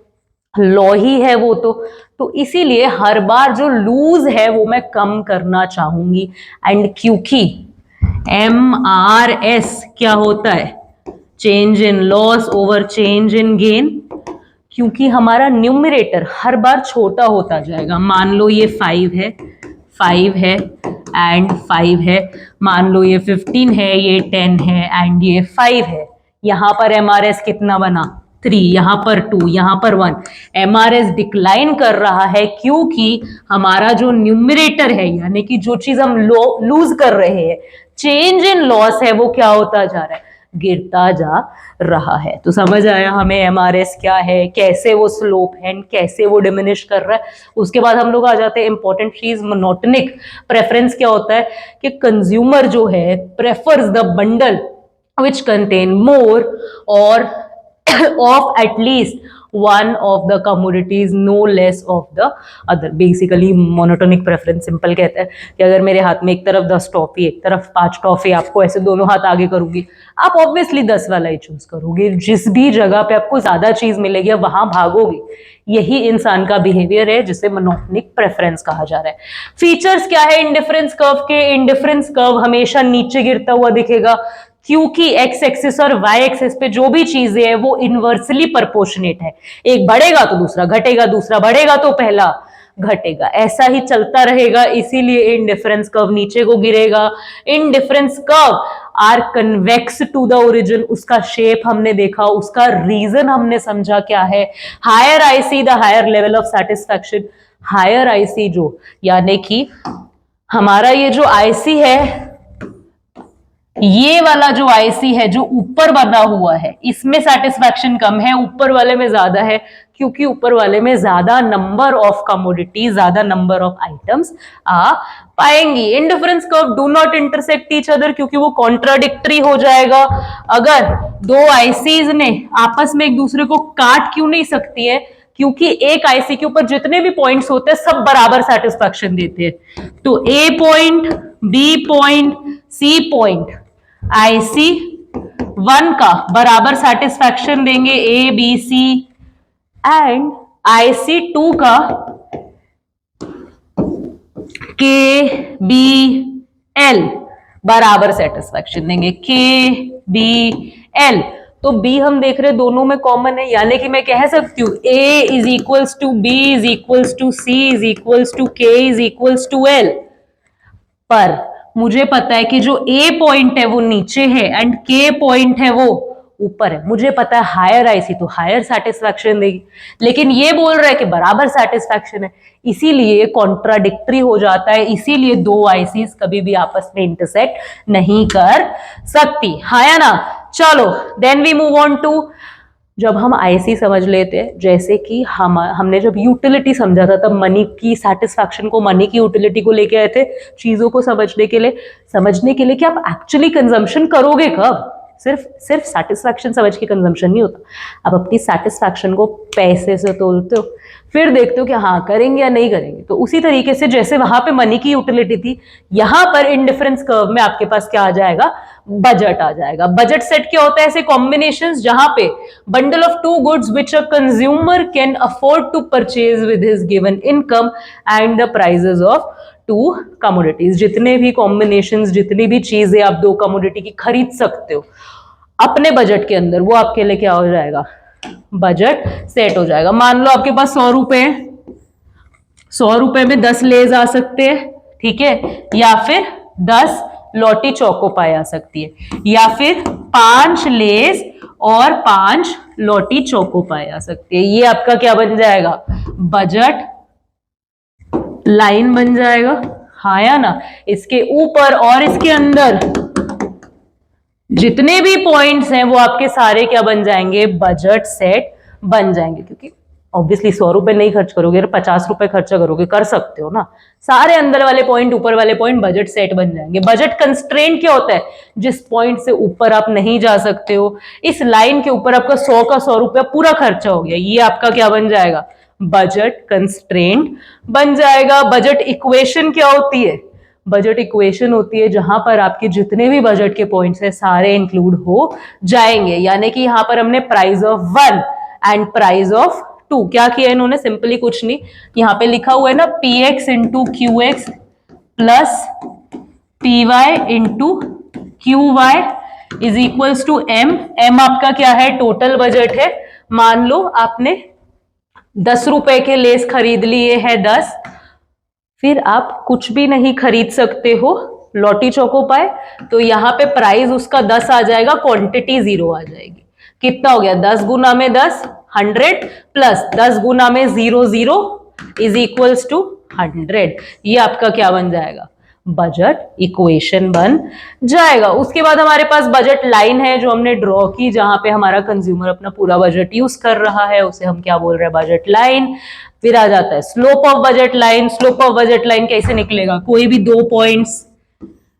S1: लॉ ही है वो तो इसीलिए हर बार जो लूज है वो मैं कम करना चाहूंगी। एंड क्योंकि MRS क्या होता है? Change in loss over change in gain. क्योंकि हमारा न्यूमरेटर हर बार छोटा होता जाएगा। मान लो ये 5 है, 5 है एंड 5 है। मान लो ये 15 है, ये 10 है एंड ये 5 है। यहां पर MRS कितना बना? 3, यहां पर 2, यहां पर 1। MRS डिक्लाइन कर रहा है क्योंकि हमारा जो न्यूमरेटर है, यानी कि जो चीज हम लूज कर रहे हैं, चेंज इन लॉस है, वो क्या होता जा रहा है? गिरता जा रहा है। तो समझ आया हमें MRS क्या है, कैसे वो स्लोप है, कैसे वो डिमिनिश कर रहा है। उसके बाद हम लोग आ जाते हैं इंपॉर्टेंट चीज, मोनोटोनिक प्रेफरेंस क्या होता है? कि कंज्यूमर जो है prefers the bundle which contain more और of at least one of the commodities, no less of the other। Basically monotonic preference simple कहता है कि अगर मेरे हाथ में एक तरफ 10 टॉफी, एक तरफ 5 टॉफी, आपको ऐसे दोनों हाथ आगे करूंगी, आप ऑब्वियसली 10 वाला ही चूज करोगे। जिस भी जगह पे आपको ज्यादा चीज मिलेगी वहां भागोगे। यही इंसान का बिहेवियर है जिसे मोनोटोनिक प्रेफरेंस कहा जा रहा है। फीचर्स क्या है इंडिफरेंस कर्व के? इंडिफरेंस कर्व हमेशा नीचे गिरता हुआ दिखेगा क्योंकि एक्स एक्सिस और वाई एक्सिस पे जो भी चीजें है वो इनवर्सली प्रोपोर्शनेट है। एक बढ़ेगा तो दूसरा घटेगा, दूसरा बढ़ेगा तो पहला घटेगा, ऐसा ही चलता रहेगा। इसीलिए इंडिफरेंस कर्व नीचे को गिरेगा। Indifference curve are convex to the origin, उसका शेप हमने देखा, उसका रीजन हमने समझा क्या है। Higher IC the higher level of satisfaction. Higher IC जो, यानी कि हमारा ये जो आईसी है ये वाला जो आईसी है जो ऊपर बना हुआ है इसमें सेटिस्फैक्शन कम है, ऊपर वाले में ज्यादा है, क्योंकि ऊपर वाले में ज्यादा नंबर ऑफ कमोडिटी, ज्यादा नंबर ऑफ आइटम्स आ पाएंगी। Indifference curve do not intersect each other, क्योंकि वो कॉन्ट्राडिक्टरी हो जाएगा। अगर दो आईसीज ने आपस में एक दूसरे को काट क्यों नहीं सकती है, क्योंकि एक आईसी के ऊपर जितने भी पॉइंट्स होते हैं सब बराबर सेटिस्फैक्शन देते हैं। तो A point, B point, C point IC 1 का बराबर सेटिस्फैक्शन देंगे, A B C, and IC 2 का के बी एल बराबर सेटिस्फैक्शन देंगे, के बी एल। तो बी हम देख रहे हैं दोनों में कॉमन है, यानी कि मैं कह सकती हूं A is equals to B is equals to C is equals to K is equals to L. पर मुझे पता है कि जो ए पॉइंट है वो नीचे है एंड के पॉइंट है वो ऊपर है। मुझे पता है हायर आईसी तो हायर सेटिस्फैक्शन देगी, लेकिन ये बोल रहा है कि बराबर सेटिस्फैक्शन है, इसीलिए कॉन्ट्राडिक्टरी हो जाता है। इसीलिए दो आईसीज कभी भी आपस में इंटरसेक्ट नहीं कर सकती, हाँ या ना। चलो then we move on to, जब हम आईसी समझ लेते हैं, जैसे कि हमने जब यूटिलिटी समझा था तब मनी की सेटिस्फैक्शन को, मनी की यूटिलिटी को लेके आए थे चीजों को समझने के लिए कि आप एक्चुअली कंजम्पशन करोगे कब। सिर्फ सेटिस्फैक्शन समझ के कंजम्पशन नहीं होता, आप अपनी सेटिस्फैक्शन को पैसे से तोलते हो, फिर देखते हो कि हाँ करेंगे या नहीं करेंगे। तो उसी तरीके से जैसे वहां पे मनी की यूटिलिटी थी, यहां पर इंडिफरेंस कर्व में आपके पास क्या आ जाएगा, बजट आ जाएगा। बजट सेट क्या होता है, ऐसे कॉम्बिनेशंस जहां पे bundle of two goods which a consumer can afford to purchase with his given income and the prices of two commodities. जितने भी कॉम्बिनेशंस, जितनी भी चीजें आप दो कमोडिटी की खरीद सकते हो अपने बजट के अंदर, वो आपके लिए क्या हो जाएगा, बजट सेट हो जाएगा। मान लो आपके पास 100 रुपए हैं, 100 रुपए में 10 लेज आ सकते हैं, ठीक है, या फिर 10 लॉटी चौको पाई आ सकती है, या फिर 5 लेज और 5 लॉटी चौको पाई आ सकती है। ये आपका क्या बन जाएगा, बजट लाइन बन जाएगा, हाँ या ना। इसके ऊपर और इसके अंदर जितने भी पॉइंट्स हैं वो आपके सारे क्या बन जाएंगे, बजट सेट बन जाएंगे। क्योंकि ऑब्वियसली 100 रुपए नहीं खर्च करोगे, 50 रुपए खर्चा करोगे, कर सकते हो ना, सारे अंदर वाले पॉइंट, ऊपर वाले पॉइंट बजट सेट बन जाएंगे। बजट कंस्ट्रेंट क्या होता है, जिस पॉइंट से ऊपर आप नहीं जा सकते हो, इस लाइन के ऊपर आपका 100 का 100 रुपया पूरा खर्चा हो गया, ये आपका क्या बन जाएगा, बजट कंस्ट्रेंट बन जाएगा। बजट इक्वेशन क्या होती है, बजट इक्वेशन होती है जहां पर आपके जितने भी बजट के पॉइंट्स है सारे इंक्लूड हो जाएंगे। यानी कि यहां पर हमने price of 1 and price of 2 क्या किया इन्होंने, सिंपली कुछ नहीं, यहां पे लिखा हुआ है ना px into Q X plus P Y into Q Y is equals to M. M आपका क्या है, टोटल बजट है। मान लो आपने 10 रुपए के लेस खरीद लिए हैं 10, फिर आप कुछ भी नहीं खरीद सकते हो लॉटी चौको पाए, तो यहां पे प्राइस उसका 10 आ जाएगा, क्वांटिटी 0 आ जाएगी। कितना हो गया, 10 गुना में 10 100 प्लस 10 गुना में 0 0 इज इक्वल्स टू 100। ये आपका क्या बन जाएगा, बजट इक्वेशन बन जाएगा। उसके बाद हमारे पास बजट लाइन है जो हमने ड्रॉ की, जहां पे हमारा कंज्यूमर अपना पूरा बजट यूज कर रहा है, उसे हम क्या बोल रहे हैं, बजट लाइन। फिर आ जाता है slope of budget line. Slope of budget line कैसे निकलेगा, कोई भी दो पॉइंट्स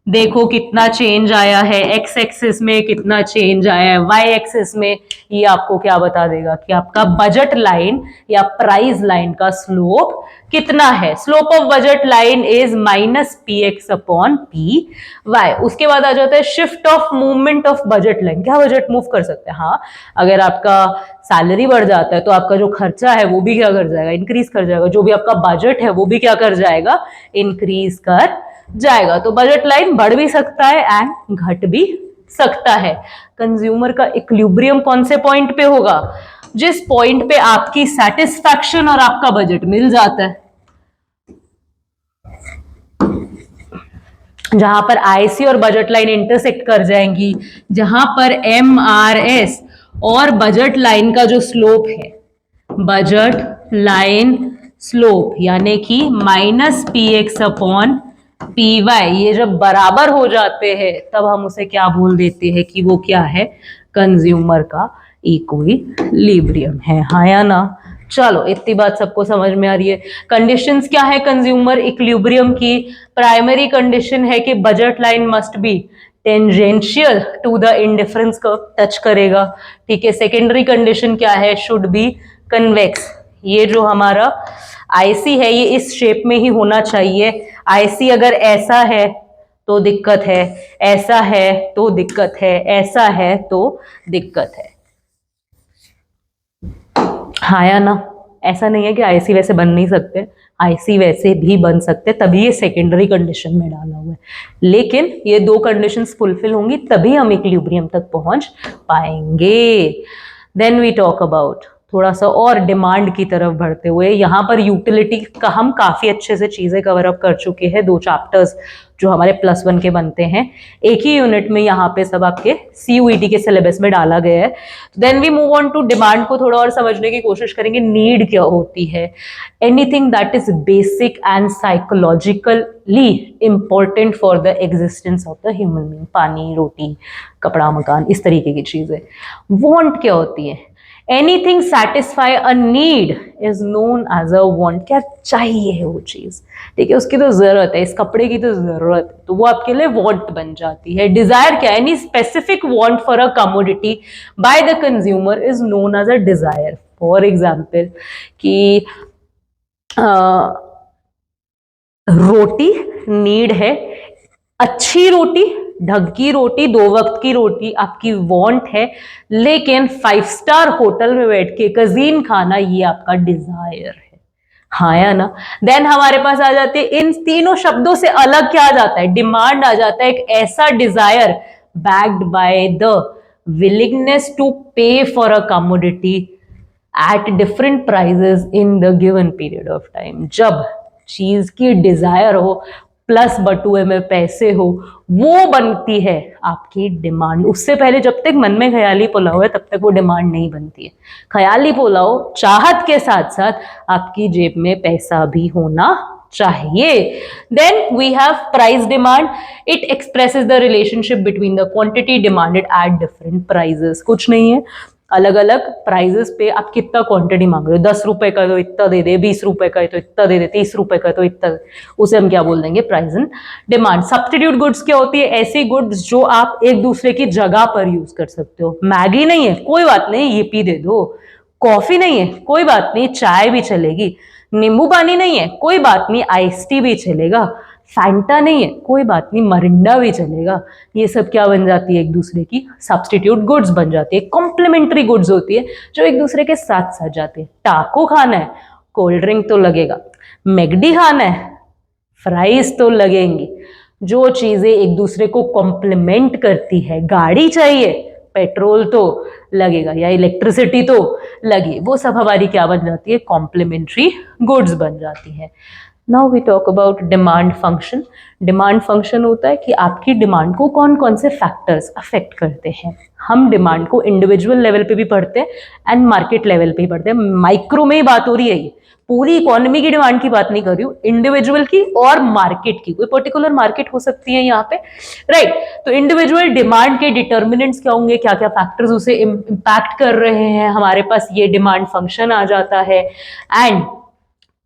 S1: देखो कितना चेंज आया है, एक्स एक्सिस में कितना चेंज आया है, वाई एक्सिस में, ये आपको क्या बता देगा कि आपका बजट लाइन या प्राइस लाइन का स्लोप कितना है। Slope of budget line is minus P X upon P Y. उसके बाद आ जाता है shift of movement of budget line. क्या बजट मूव कर सकते हैं, हाँ, अगर आपका सैलरी बढ़ जाता है तो आपका जो खर्चा है वो भी क्या कर जाएगा, इंक्रीज कर जाएगा। जो भी आपका बजट है वो भी क्या कर जाएगा, इंक्रीज कर जाएगा। तो बजट लाइन बढ़ भी सकता है एंड घट भी सकता है। कंज्यूमर का इक्विलिब्रियम कौन से पॉइंट पे होगा, जिस पॉइंट पे आपकी सेटिस्फैक्शन और आपका बजट मिल जाता है, जहां पर आईसी और बजट लाइन इंटरसेक्ट कर जाएंगी, जहां पर एमआरएस और बजट लाइन का जो स्लोप है, बजट लाइन स्लोप यानी कि minus P X upon P Y, ये जब बराबर हो जाते हैं तब हम उसे क्या बोल देते हैं कि वो क्या है, कंज्यूमर का इक्विलिब्रियम है, हाँ या ना। चलो इतनी बात सबको समझ में आ रही है। कंडीशंस क्या है कंज्यूमर इक्विलिब्रियम की? प्राइमरी कंडीशन है कि budget line must be tangential to the indifference curve, touch करेगा, ठीक है। सेकेंडरी कंडीशन क्या है? शुड बी कन्वेक्स, ये जो हमारा आईसी है ये इस शेप में ही होना चाहिए। आईसी अगर ऐसा है तो दिक्कत है, ऐसा है तो दिक्कत है, ऐसा है तो दिक्कत है, हाँ या ना। ऐसा नहीं है कि आईसी वैसे बन नहीं सकते, आईसी वैसे भी बन सकते, तभी ये सेकेंडरी कंडीशन में डाला हुआ है। लेकिन ये दो कंडीशंस फुलफिल होंगी तभी हम इक्विलिब्रियम तक पहुंच पाएंगे। देन वी टॉक अबाउट थोड़ा सा और डिमांड की तरफ बढ़ते हुए, यहाँ पर यूटिलिटी का हम काफी अच्छे से चीजें कवर अप कर चुके हैं, 2 चैप्टर्स जो हमारे +1 के बनते हैं एक ही यूनिट में, यहाँ पे सब आपके CUET के सिलेबस में डाला गया है। Then we move on to demand को थोड़ा और समझने की कोशिश करेंगे। नीड क्या होती है? Anything that is basic and psychologically important for the existence of the human being, पानी, रोटी, कपड़ा, मकान, इस तरीके की चीजें। वांट क्या होती है? Anything satisfy a need is known as a want, क्या चाहिए है वो चीज, ठीक है, उसकी तो जरूरत है, इस कपड़े की तो जरूरत है, तो वो आपके लिए वांट बन जाती है। डिजायर क्या है? Any specific want for a commodity by the consumer is known as a desire. For example कि रोटी नीड है, अच्छी रोटी, ढंग की रोटी, 2 वक्त की रोटी आपकी वांट है, लेकिन 5 स्टार होटल में बैठ के कजीन खाना ये आपका डिजायर है, हाँ या ना। देन हमारे पास आ जाती है, इन तीनों शब्दों से अलग क्या आ जाता है? डिमांड आ जाता है, एक ऐसा desire backed by the willingness to pay for a commodity at different prices in the given period of time. जब चीज की डिजायर हो प्लस बटुए में पैसे हो, वो बनती है आपकी डिमांड। उससे पहले जब तक मन में ख्याली पुलाव है तब तक वो डिमांड नहीं बनती है। ख्याली पुलाव चाहत के साथ साथ आपकी जेब में पैसा भी होना चाहिए। Then we have price demand, it expresses the relationship between the quantity demanded at different prices. कुछ नहीं है, अलग अलग प्राइजेस पे आप कितना क्वांटिटी मांग रहे हो, 10 रुपए का तो इतना दे दे, 20 रुपए का तो इतना दे दे, 30 रुपए का तो इतना, उसे हम क्या बोल देंगे? Price and demand. Substitute goods क्या होती है? ऐसी गुड्स जो आप एक दूसरे की जगह पर यूज कर सकते हो। मैगी नहीं है, कोई बात नहीं, ये पी दे दो। कॉफी नहीं है, कोई बात नहीं, चाय भी चलेगी। नींबू पानी नहीं है, कोई बात नहीं, आइस टी भी चलेगा। फैंटा नहीं है, कोई बात नहीं, मरिंडा भी चलेगा। ये सब क्या बन जाती है? एक दूसरे की सब्स्टिट्यूट गुड्स बन जाती है, कॉम्प्लीमेंट्री गुड्स होती है जो एक दूसरे के साथ साथ जाते हैं। टाको खाना है, कोल्ड ड्रिंक तो लगेगा। मैगडी खाना है, फ्राइज तो लगेंगी। जो चीजें एक दूसरे को कॉम्प्लीमेंट करती है, गाड़ी चाहिए, पेट्रोल तो लगेगा या इलेक्ट्रिसिटी तो लगे, वो सब हमारी क्या बन जाती है? कॉम्प्लीमेंट्री गुड्स बन जाती है। Now we talk about demand function. Demand function होता है कि आपकी डिमांड को कौन कौन से फैक्टर्स अफेक्ट करते हैं। हम डिमांड को इंडिविजुअल लेवल पे भी पढ़ते हैं एंड मार्केट लेवल पे भी पढ़ते हैं। माइक्रो में ही बात हो रही है, ये पूरी इकोनॉमी की डिमांड की बात नहीं कर रही हूँ, इंडिविजुअल की और मार्केट की। कोई पर्टिकुलर मार्केट हो सकती है यहाँ पे, राइट। तो इंडिविजुअल डिमांड के डिटर्मिनेंट्स क्या होंगे, क्या क्या फैक्टर्स उसे इम्पैक्ट कर रहे हैं, हमारे पास ये डिमांड फंक्शन आ जाता है। And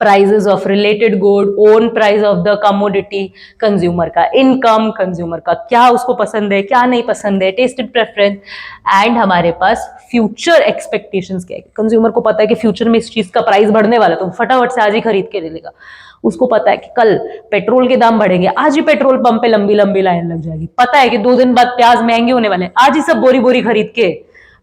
S1: prices of related good, own price of the commodity, consumer का इनकम, कंज्यूमर का क्या उसको पसंद है, क्या नहीं पसंद है, टेस्टेड प्रेफरेंस। एंड हमारे पास फ्यूचर एक्सपेक्टेशंस क्या है। कंज्यूमर को पता है कि फ्यूचर में इस चीज का प्राइस बढ़ने वाला है तो फटाफट से आज ही खरीद के ले लेगा। उसको पता है कि कल पेट्रोल के दाम बढ़ेंगे, आज ही पेट्रोल पंप पे लंबी लंबी लाइन लग जाएगी। पता है कि 2 दिन बाद प्याज महंगे होने वाले हैं, आज ही सब बोरी बोरी खरीद के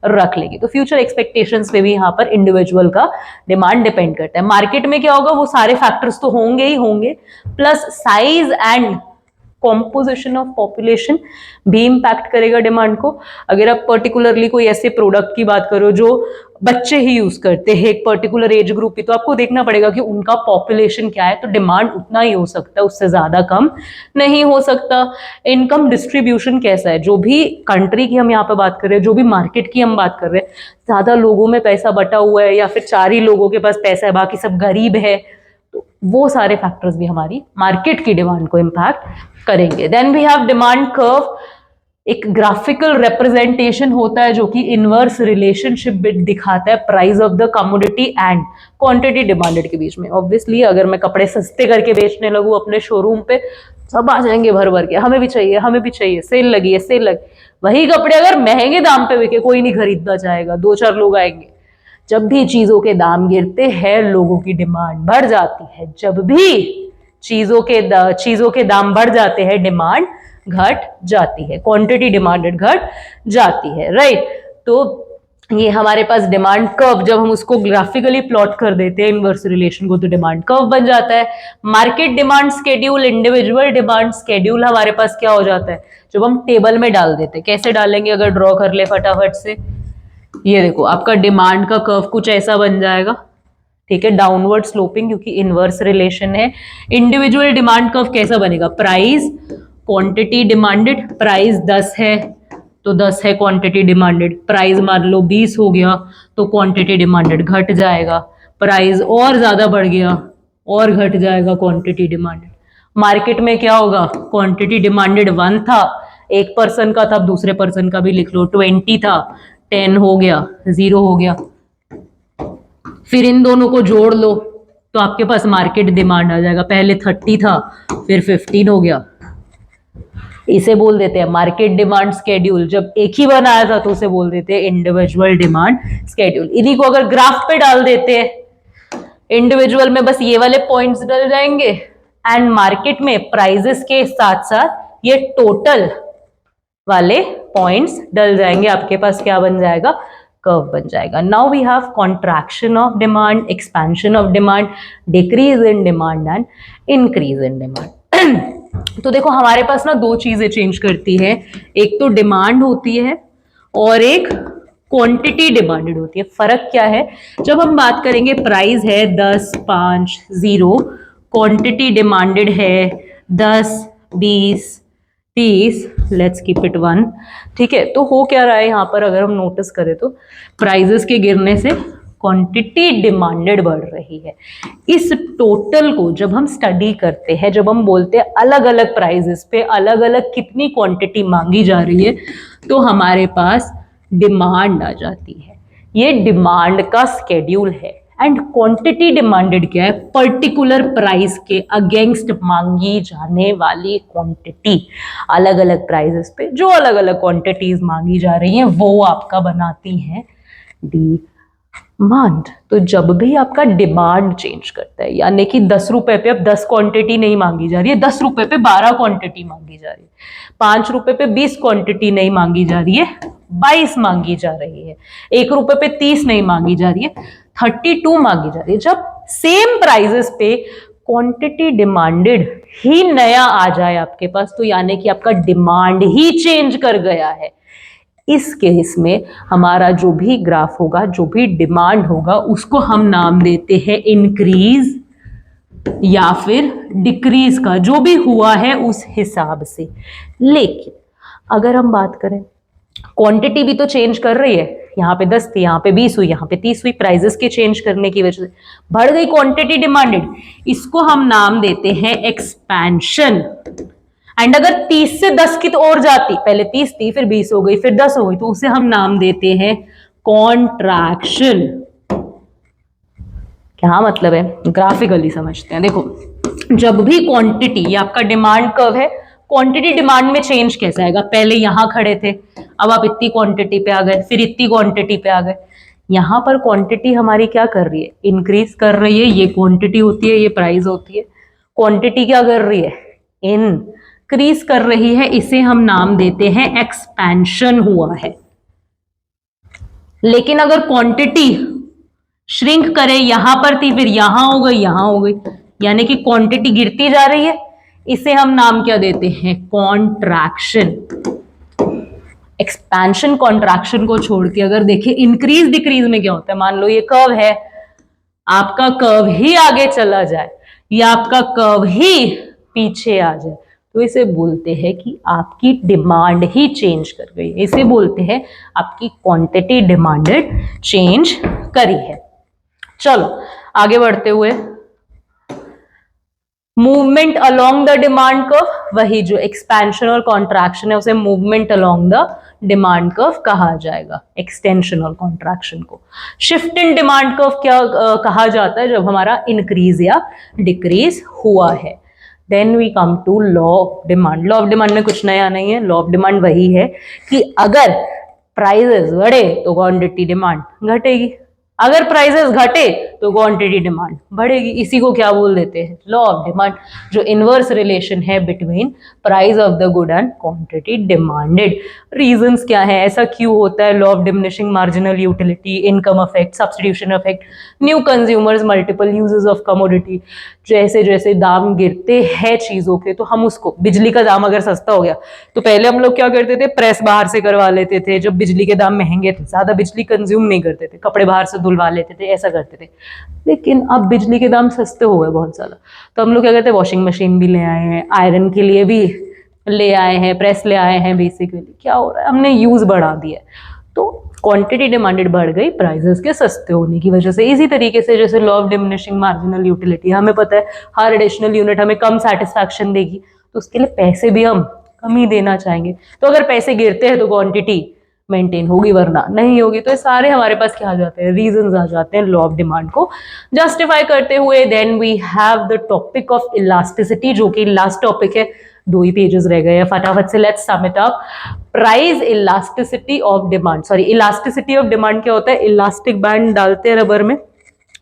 S1: रख लेगी। तो फ्यूचर एक्सपेक्टेशंस पे भी यहाँ पर इंडिविजुअल का डिमांड डिपेंड करता है। मार्केट में क्या होगा, वो सारे फैक्टर्स तो होंगे ही होंगे, plus size and composition of population भी इम्पैक्ट करेगा डिमांड को। अगर आप पर्टिकुलरली कोई ऐसे प्रोडक्ट की बात करो जो बच्चे ही यूज करते हैं, एक पर्टिकुलर एज ग्रुप की, तो आपको देखना पड़ेगा कि उनका पॉपुलेशन क्या है, तो डिमांड उतना ही हो सकता है, उससे ज्यादा कम नहीं हो सकता। इनकम डिस्ट्रीब्यूशन कैसा है, जो भी कंट्री की हम यहाँ पे बात कर रहे हैं, जो भी मार्केट की हम बात कर रहे हैं, ज्यादा लोगों में पैसा बटा हुआ है या फिर 4 ही लोगों के पास पैसा है, बाकी सब गरीब है, तो वो सारे फैक्टर्स भी हमारी मार्केट की डिमांड को इम्पैक्ट करेंगे। Then we have demand curve, एक ग्राफिकल रिप्रेजेंटेशन होता है जो कि इनवर्स रिलेशनशिप दिखाता है price of the commodity and quantity demanded के बीच में। ऑब्वियसली अगर मैं कपड़े सस्ते करके बेचने लगूं अपने शोरूम पे, सब आ जाएंगे भर भर के, हमें भी चाहिए, हमें भी चाहिए, सेल लगी है, सेल लगी। वही कपड़े अगर महंगे दाम पे बिके, कोई नहीं खरीदना चाहेगा, 2-4 लोग आएंगे। जब भी चीजों के दाम गिरते हैं लोगों की डिमांड बढ़ जाती है, जब भी चीजों के दाम बढ़ जाते हैं डिमांड घट जाती है, क्वांटिटी डिमांडेड घट जाती है, राइट। तो ये हमारे पास डिमांड कर्व, जब हम उसको ग्राफिकली प्लॉट कर देते हैं इनवर्स रिलेशन को, तो डिमांड कर्व बन जाता है। Market demand schedule, individual demand schedule हमारे पास क्या हो जाता है, जब हम टेबल में डाल देते हैं। कैसे डालेंगे, अगर ड्रॉ कर ले फटाफट से, ये देखो आपका डिमांड का कर्व कुछ ऐसा बन जाएगा, ठीक है, डाउनवर्ड स्लोपिंग, क्योंकि इनवर्स रिलेशन है। इंडिविजुअल डिमांड कर्व कैसा बनेगा, प्राइस क्वांटिटी डिमांडेड, प्राइस 10 है तो 10 है क्वांटिटी डिमांडेड, प्राइस मान लो 20 हो गया तो क्वांटिटी डिमांडेड घट जाएगा, प्राइस और ज्यादा बढ़ गया और घट जाएगा क्वांटिटी डिमांडेड। मार्केट में क्या होगा, क्वांटिटी डिमांडेड 1 था, एक पर्सन का था, दूसरे पर्सन का भी लिख लो, 20 था, 10 हो गया, 0 हो गया, फिर इन दोनों को जोड़ लो तो आपके पास मार्केट डिमांड आ जाएगा। पहले 30 था फिर 15 हो गया, इसे बोल देते हैं मार्केट डिमांड स्केड्यूल। जब एक ही बनाया था तो उसे बोल देते हैं इंडिविजुअल डिमांड स्केड्यूल। इन्हीं को अगर ग्राफ पे डाल देते हैं, इंडिविजुअल में बस ये वाले पॉइंट्स डल जाएंगे एंड मार्केट में प्राइजेस के साथ साथ ये टोटल वाले पॉइंट्स डल जाएंगे, आपके पास क्या बन जाएगा, कर्व बन जाएगा। Now we have contraction of demand, expansion of demand, decrease in demand and increase in demand. तो देखो हमारे पास ना दो चीजें चेंज करती है, एक तो डिमांड होती है और एक क्वांटिटी डिमांडेड होती है। फर्क क्या है, जब हम बात करेंगे प्राइस है 10, 5, 0, क्वांटिटी डिमांडेड है 10, 20, 30, लेट्स कीप इट 1, ठीक है। तो हो क्या रहा है यहाँ पर, अगर हम नोटिस करें तो प्राइजेस के गिरने से क्वांटिटी डिमांडेड बढ़ रही है। इस टोटल को जब हम स्टडी करते हैं, जब हम बोलते हैं अलग अलग प्राइजेस पे अलग अलग कितनी क्वांटिटी मांगी जा रही है, तो हमारे पास डिमांड आ जाती है। ये डिमांड का स्केड्यूल है। एंड क्वांटिटी डिमांडेड क्या है, पर्टिकुलर प्राइस के अगेंस्ट मांगी जाने वाली क्वांटिटी। अलग अलग प्राइसेस पे जो अलग अलग क्वांटिटीज मांगी जा रही हैं वो आपका बनाती हैं डिमांड। तो जब भी आपका डिमांड चेंज करता है, यानी कि 10 रुपए पे अब 10 क्वांटिटी नहीं मांगी जा रही है, 10 रुपए पे 12 क्वांटिटी मांगी जा रही है, 5 रुपए पे 20 क्वांटिटी नहीं मांगी जा रही है, 22 मांगी जा रही है, 1 रुपए पे 30 नहीं मांगी जा रही है, 32 मांगी जा रही है। जब सेम प्राइसेस पे क्वांटिटी डिमांडेड ही नया आ जाए आपके पास, तो यानी कि आपका डिमांड ही चेंज कर गया है। इस केस में हमारा जो भी ग्राफ होगा, जो भी डिमांड होगा, उसको हम नाम देते हैं इंक्रीज या फिर डिक्रीज का, जो भी हुआ है उस हिसाब से। लेकिन अगर हम बात करें, क्वांटिटी भी तो चेंज कर रही है, यहाँ पे 10 थी, यहाँ पे 20 हुई, यहाँ पे 30 हुई, प्राइजेस के चेंज करने की वजह से बढ़ गई क्वांटिटी डिमांडेड। इसको हम नाम देते हैं एक्सपेंशन। एंड अगर 30 से 10 की तो और जाती, पहले 30 थी फिर 20 हो गई फिर 10 हो गई, तो उसे हम नाम देते हैं कॉन्ट्रैक्शन। क्या मतलब है, ग्राफिकली समझते हैं। देखो जब भी क्वांटिटी, ये आपका डिमांड कर्व है, क्वांटिटी डिमांड में चेंज कैसा आएगा, पहले यहां खड़े थे, अब आप इतनी क्वांटिटी पे आ गए, फिर इतनी क्वांटिटी पे आ गए। यहां पर क्वांटिटी हमारी क्या कर रही है, इंक्रीज कर रही है। ये क्वांटिटी होती है, ये प्राइस होती है। क्वांटिटी क्या कर रही है, इंक्रीज कर रही है। इसे हम नाम देते हैं एक्सपेंशन हुआ है। लेकिन अगर क्वांटिटी श्रिंक करे, यहां पर थी फिर यहां हो गई, यहां हो गई, यानी कि क्वांटिटी गिरती जा रही है, इसे हम नाम क्या देते हैं, कॉन्ट्रैक्शन। एक्सपेंशन कॉन्ट्रैक्शन को छोड़ के अगर देखें इंक्रीज डिक्रीज में क्या होता है, मान लो ये कर्व है, आपका कर्व ही आगे चला जाए या आपका कर्व ही पीछे आ जाए, तो इसे बोलते हैं कि आपकी डिमांड ही चेंज कर गई है। इसे बोलते हैं आपकी क्वांटिटी डिमांडेड चेंज करी है। चलो आगे बढ़ते हुए, movement along the demand curve, वही जो एक्सपेंशन और कॉन्ट्रैक्शन है उसे movement along the demand curve कहा जाएगा, एक्सटेंशन और कॉन्ट्रैक्शन को। शिफ्ट इन डिमांड कर्व क्या कहा जाता है, जब हमारा इंक्रीज या डिक्रीज हुआ है। Then we come to law of demand. Law of demand में कुछ नया नहीं है, लॉ ऑफ डिमांड वही है कि अगर प्राइसेस बढ़े तो क्वांटिटी डिमांड घटेगी, अगर प्राइसेस घटे तो क्वांटिटी डिमांड बढ़ेगी। इसी को क्या बोल देते हैं, लॉ ऑफ डिमांड, जो इनवर्स रिलेशन है between price of the good and quantity demanded. Reasons क्या है, ऐसा क्यों होता है, law of diminishing marginal utility, income effect, substitution effect, new consumers, multiple uses of commodity. जैसे जैसे दाम गिरते हैं चीजों के, तो हम उसको, बिजली का दाम अगर सस्ता हो गया तो पहले हम लोग क्या करते थे, प्रेस बाहर से करवा लेते थे, जब बिजली के दाम महंगे थे, ज्यादा बिजली कंज्यूम नहीं करते थे, कपड़े बाहर से धुलवा लेते थे, ऐसा करते थे। लेकिन अब बिजली के दाम सस्ते हो गए बहुत ज्यादा, तो हम लोग क्या करते हैं, वॉशिंग मशीन भी ले आए हैं, आयरन के लिए भी ले आए हैं, प्रेस ले आए हैं। बेसिकली क्या हो रहा है, हमने यूज बढ़ा दिया, तो क्वांटिटी डिमांडेड बढ़ गई प्राइसेस के सस्ते होने की वजह से। इसी तरीके से जैसे law of diminishing marginal utility, हमें पता है हर एडिशनल यूनिट हमें कम सेटिस्फैक्शन देगी, तो उसके लिए पैसे भी हम कम ही देना चाहेंगे। तो अगर पैसे गिरते हैं तो क्वांटिटी मेंटेन होगी, वरना नहीं होगी। तो ये सारे हमारे पास क्या आ जाते हैं, रीजंस आ जाते हैं लॉ ऑफ डिमांड को जस्टिफाई करते हुए। Then we have the topic of elasticity, जो कि लास्ट टॉपिक है, 2 ही पेजेस रह गए हैं, फटाफट से let's sum it up. Price elasticity of demand, sorry elasticity of demand क्या होता है, इलास्टिक बैंड डालते हैं रबर में,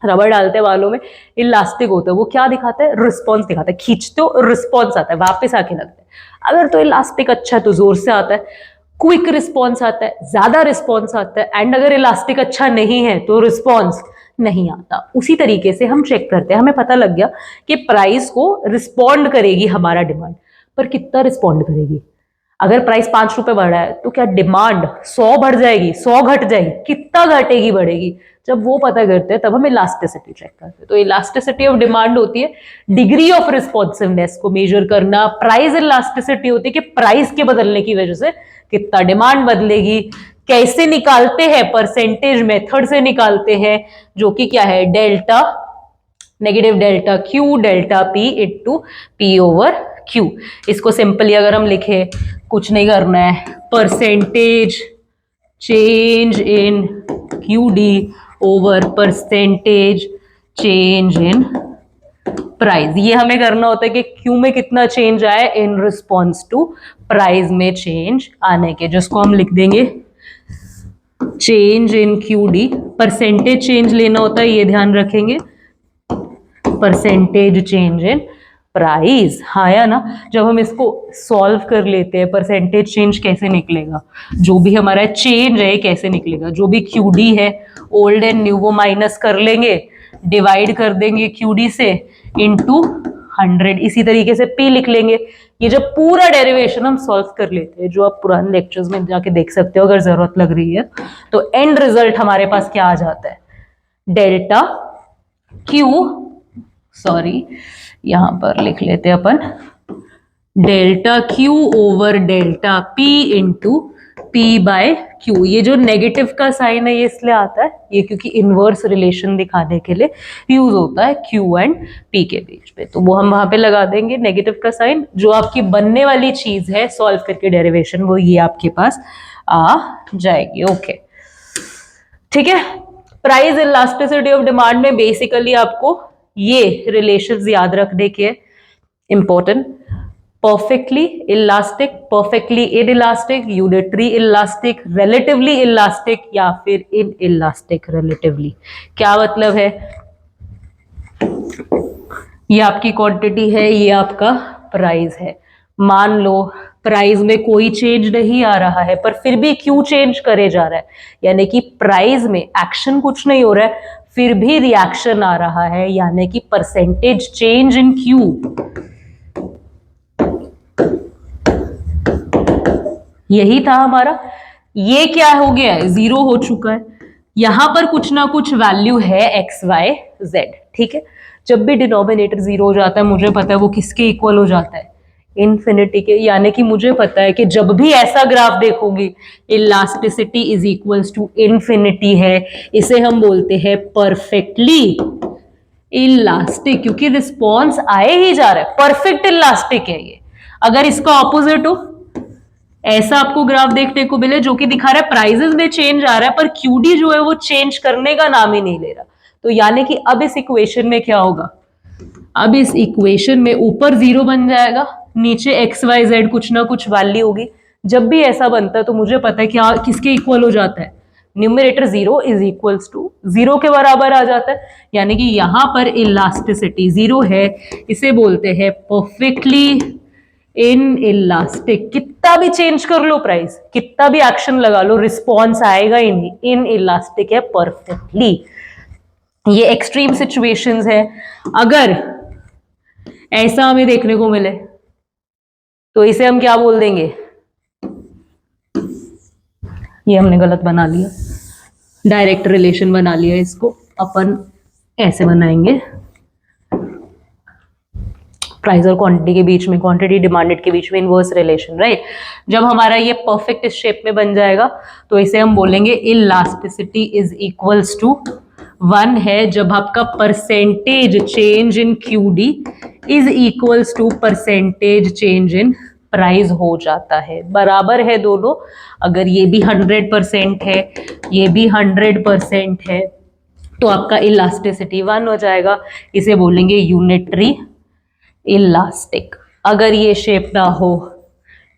S1: रबर डालते वालों में इलास्टिक होता है, वो क्या दिखाता है, रिस्पॉन्स दिखाता है, खींचते हो रिस्पॉन्स आता है, वापस आके लगता है। अगर तो इलास्टिक अच्छा है तो जोर से आता है, क्विक रिस्पॉन्स आता है, ज्यादा रिस्पॉन्स आता है, एंड अगर इलास्टिक अच्छा नहीं है तो रिस्पॉन्स नहीं आता। उसी तरीके से हम चेक करते हैं, हमें पता लग गया कि प्राइस को रिस्पॉन्ड करेगी हमारा डिमांड, पर कितना रिस्पॉन्ड करेगी। अगर प्राइस 5 रुपए बढ़ा है तो क्या डिमांड 100 बढ़ जाएगी, 100 घट जाएगी, कितना घटेगी बढ़ेगी, जब वो पता करते हैं तब हम इलास्टिसिटी चेक करते हैं। तो इलास्टिसिटी ऑफ डिमांड होती है डिग्री ऑफ रिस्पॉन्सिवनेस को मेजर करना। प्राइस इलास्टिसिटी होती है कि प्राइस के बदलने की वजह से कितना डिमांड बदलेगी। कैसे निकालते हैं, परसेंटेज मेथड से निकालते हैं, जो कि क्या है, delta, negative delta Q delta P into P over Q. इसको सिंपली अगर हम लिखे, कुछ नहीं करना है, percentage change in Q D over percentage change in price. ये हमें करना होता है कि क्यू में कितना चेंज आए इन रिस्पॉन्स टू प्राइस में चेंज आने के, जिसको हम लिख देंगे change in Q D. Percentage change लेना होता है, ये ध्यान रखेंगे, परसेंटेज चेंज इन प्राइस। हाँ या ना, जब हम इसको सॉल्व कर लेते हैं, परसेंटेज चेंज कैसे निकलेगा, जो भी हमारा चेंज है कैसे निकलेगा, जो भी क्यूडी है ओल्ड एंड न्यू वो माइनस कर लेंगे, डिवाइड कर देंगे क्यूडी से इनटू 100। इसी तरीके से पी लिख लेंगे। ये जब पूरा डेरिवेशन हम सॉल्व कर लेते हैं, जो आप पुराने लेक्चर्स में जाके देख सकते हो अगर जरूरत लग रही है, तो एंड रिजल्ट हमारे पास क्या आ जाता है, डेल्टा क्यू, सॉरी यहां पर लिख लेते हैं अपन, delta Q over delta P into P by Q. ये जो नेगेटिव का साइन है ये इसलिए आता है, ये क्योंकि इनवर्स रिलेशन दिखाने के लिए यूज होता है क्यू एंड पी के बीच पे, तो वो हम वहां पे लगा देंगे नेगेटिव का साइन। जो आपकी बनने वाली चीज है सॉल्व करके डेरिवेशन, वो ये आपके पास आ जाएगी। ओके ठीक है। प्राइस इलास्टिसिटी ऑफ डिमांड में बेसिकली आपको ये रिलेशंस याद रखने के important, perfectly elastic, perfectly inelastic, unitary elastic, relatively elastic या फिर inelastic relatively। क्या मतलब है, ये आपकी क्वांटिटी है, ये आपका प्राइस है। मान लो प्राइस में कोई चेंज नहीं आ रहा है, पर फिर भी क्यू चेंज करे जा रहा है, यानी कि प्राइस में एक्शन कुछ नहीं हो रहा है, फिर भी रिएक्शन आ रहा है, यानी कि परसेंटेज चेंज इन क्यू। यही था हमारा। ये क्या हो गया है, 0 हो चुका है। यहां पर कुछ ना कुछ वैल्यू है एक्स वाई जेड, ठीक है। जब भी डिनोमिनेटर 0 हो जाता है, मुझे पता है वो किसके इक्वल हो जाता है, इन्फिनिटी के। यानी कि मुझे पता है कि जब भी ऐसा ग्राफ देखोगी elasticity is equals to infinity है, इसे हम बोलते हैं परफेक्टली इलास्टिक, क्योंकि रिस्पॉन्स आए ही जा रहा है, परफेक्ट इलास्टिक है ये। अगर इसका ऑपोजिट हो, ऐसा आपको ग्राफ देखने को मिले जो कि दिखा रहा है प्राइजेस में चेंज आ रहा है पर क्यूडी जो है वो चेंज करने का नाम ही नहीं ले रहा, तो यानी कि अब इस इक्वेशन में क्या होगा, अब इस इक्वेशन में ऊपर जीरो बन जाएगा, नीचे एक्स वाई जेड कुछ ना कुछ वैल्यू होगी। जब भी ऐसा बनता है तो मुझे पता है क्या किसके इक्वल हो जाता है, numerator zero is equals to zero के बराबर आ जाता है, यानी कि यहां पर इलास्टिसिटी जीरो है, इसे बोलते हैं परफेक्टली इन इलास्टिक। कितना भी चेंज कर लो प्राइस, कितना भी एक्शन लगा लो, रिस्पॉन्स आएगा ही नहीं, इन इलास्टिक है परफेक्टली। ये एक्सट्रीम सिचुएशंस है। अगर ऐसा हमें देखने को मिले तो इसे हम क्या बोल देंगे, ये हमने गलत बना लिया, डायरेक्ट रिलेशन बना लिया, इसको अपन ऐसे बनाएंगे, प्राइस और क्वांटिटी के बीच में, क्वांटिटी डिमांडेड के बीच में इनवर्स रिलेशन, राइट। जब हमारा ये परफेक्ट इस शेप में बन जाएगा तो इसे हम बोलेंगे इलास्टिसिटी इज इक्वल्स टू 1 है जब आपका percentage change in QD is equals to percentage change in price हो जाता है, बराबर है दोनों। अगर ये भी 100% है, ये भी 100% है, तो आपका इलास्टिसिटी 1 हो जाएगा, इसे बोलेंगे यूनिटरी इलास्टिक। अगर ये शेप ना हो,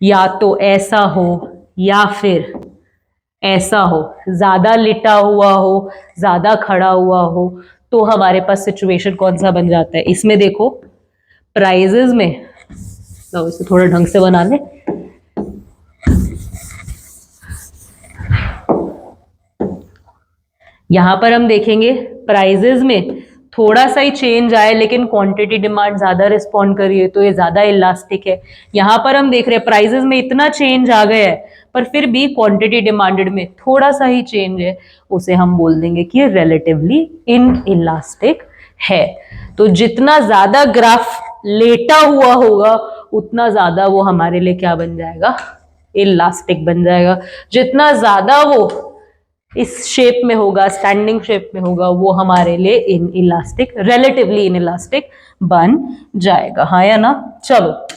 S1: या तो ऐसा हो या फिर ऐसा हो, ज्यादा लिटा हुआ हो, ज्यादा खड़ा हुआ हो, तो हमारे पास सिचुएशन कौन सा बन जाता है, इसमें देखो प्राइजेस में, तो इसे थोड़ा ढंग से बना ले, यहां पर हम देखेंगे प्राइजेस में थोड़ा सा ही चेंज आए लेकिन क्वांटिटी डिमांड ज्यादा रिस्पॉन्ड करिए तो ये ज्यादा इलास्टिक है। यहां पर हम देख रहे हैं प्राइजेस में इतना चेंज आ गया है पर फिर भी क्वांटिटी डिमांडेड में थोड़ा सा ही चेंज है, उसे हम बोल देंगे कि रिलेटिवली इन इलास्टिक है। तो जितना ज्यादा ग्राफ लेटा हुआ होगा उतना ज्यादा वो हमारे लिए क्या बन जाएगा, इलास्टिक बन जाएगा। जितना ज्यादा वो इस शेप में होगा, स्टैंडिंग शेप में होगा, वो हमारे लिए in elastic, relatively in elastic बन जाएगा, हाँ या ना। चलो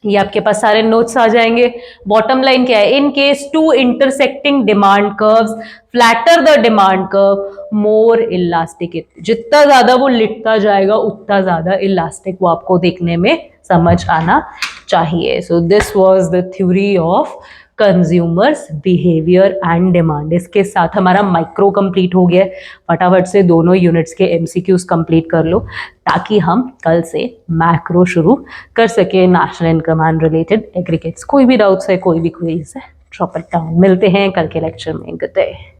S1: ये आपके पास सारे नोट्स आ जाएंगे। बॉटम लाइन क्या है, in case two intersecting demand curves flatter the demand curve more elastic, जितना ज्यादा वो लिटता जाएगा उतना ज्यादा इलास्टिक वो आपको देखने में समझ आना चाहिए। So this was the theory of consumers behaviour and demand. इसके साथ हमारा माइक्रो कंप्लीट हो गया है। फटाफट से दोनों यूनिट्स के एमसीक्यूज कंप्लीट कर लो ताकि हम कल से मैक्रो शुरू कर सके, national income and related aggregates. कोई भी डाउट्स है, कोई भी क्वेरीज है, ड्रॉप इट डाउन। मिलते हैं कल के लेक्चर में। Good day.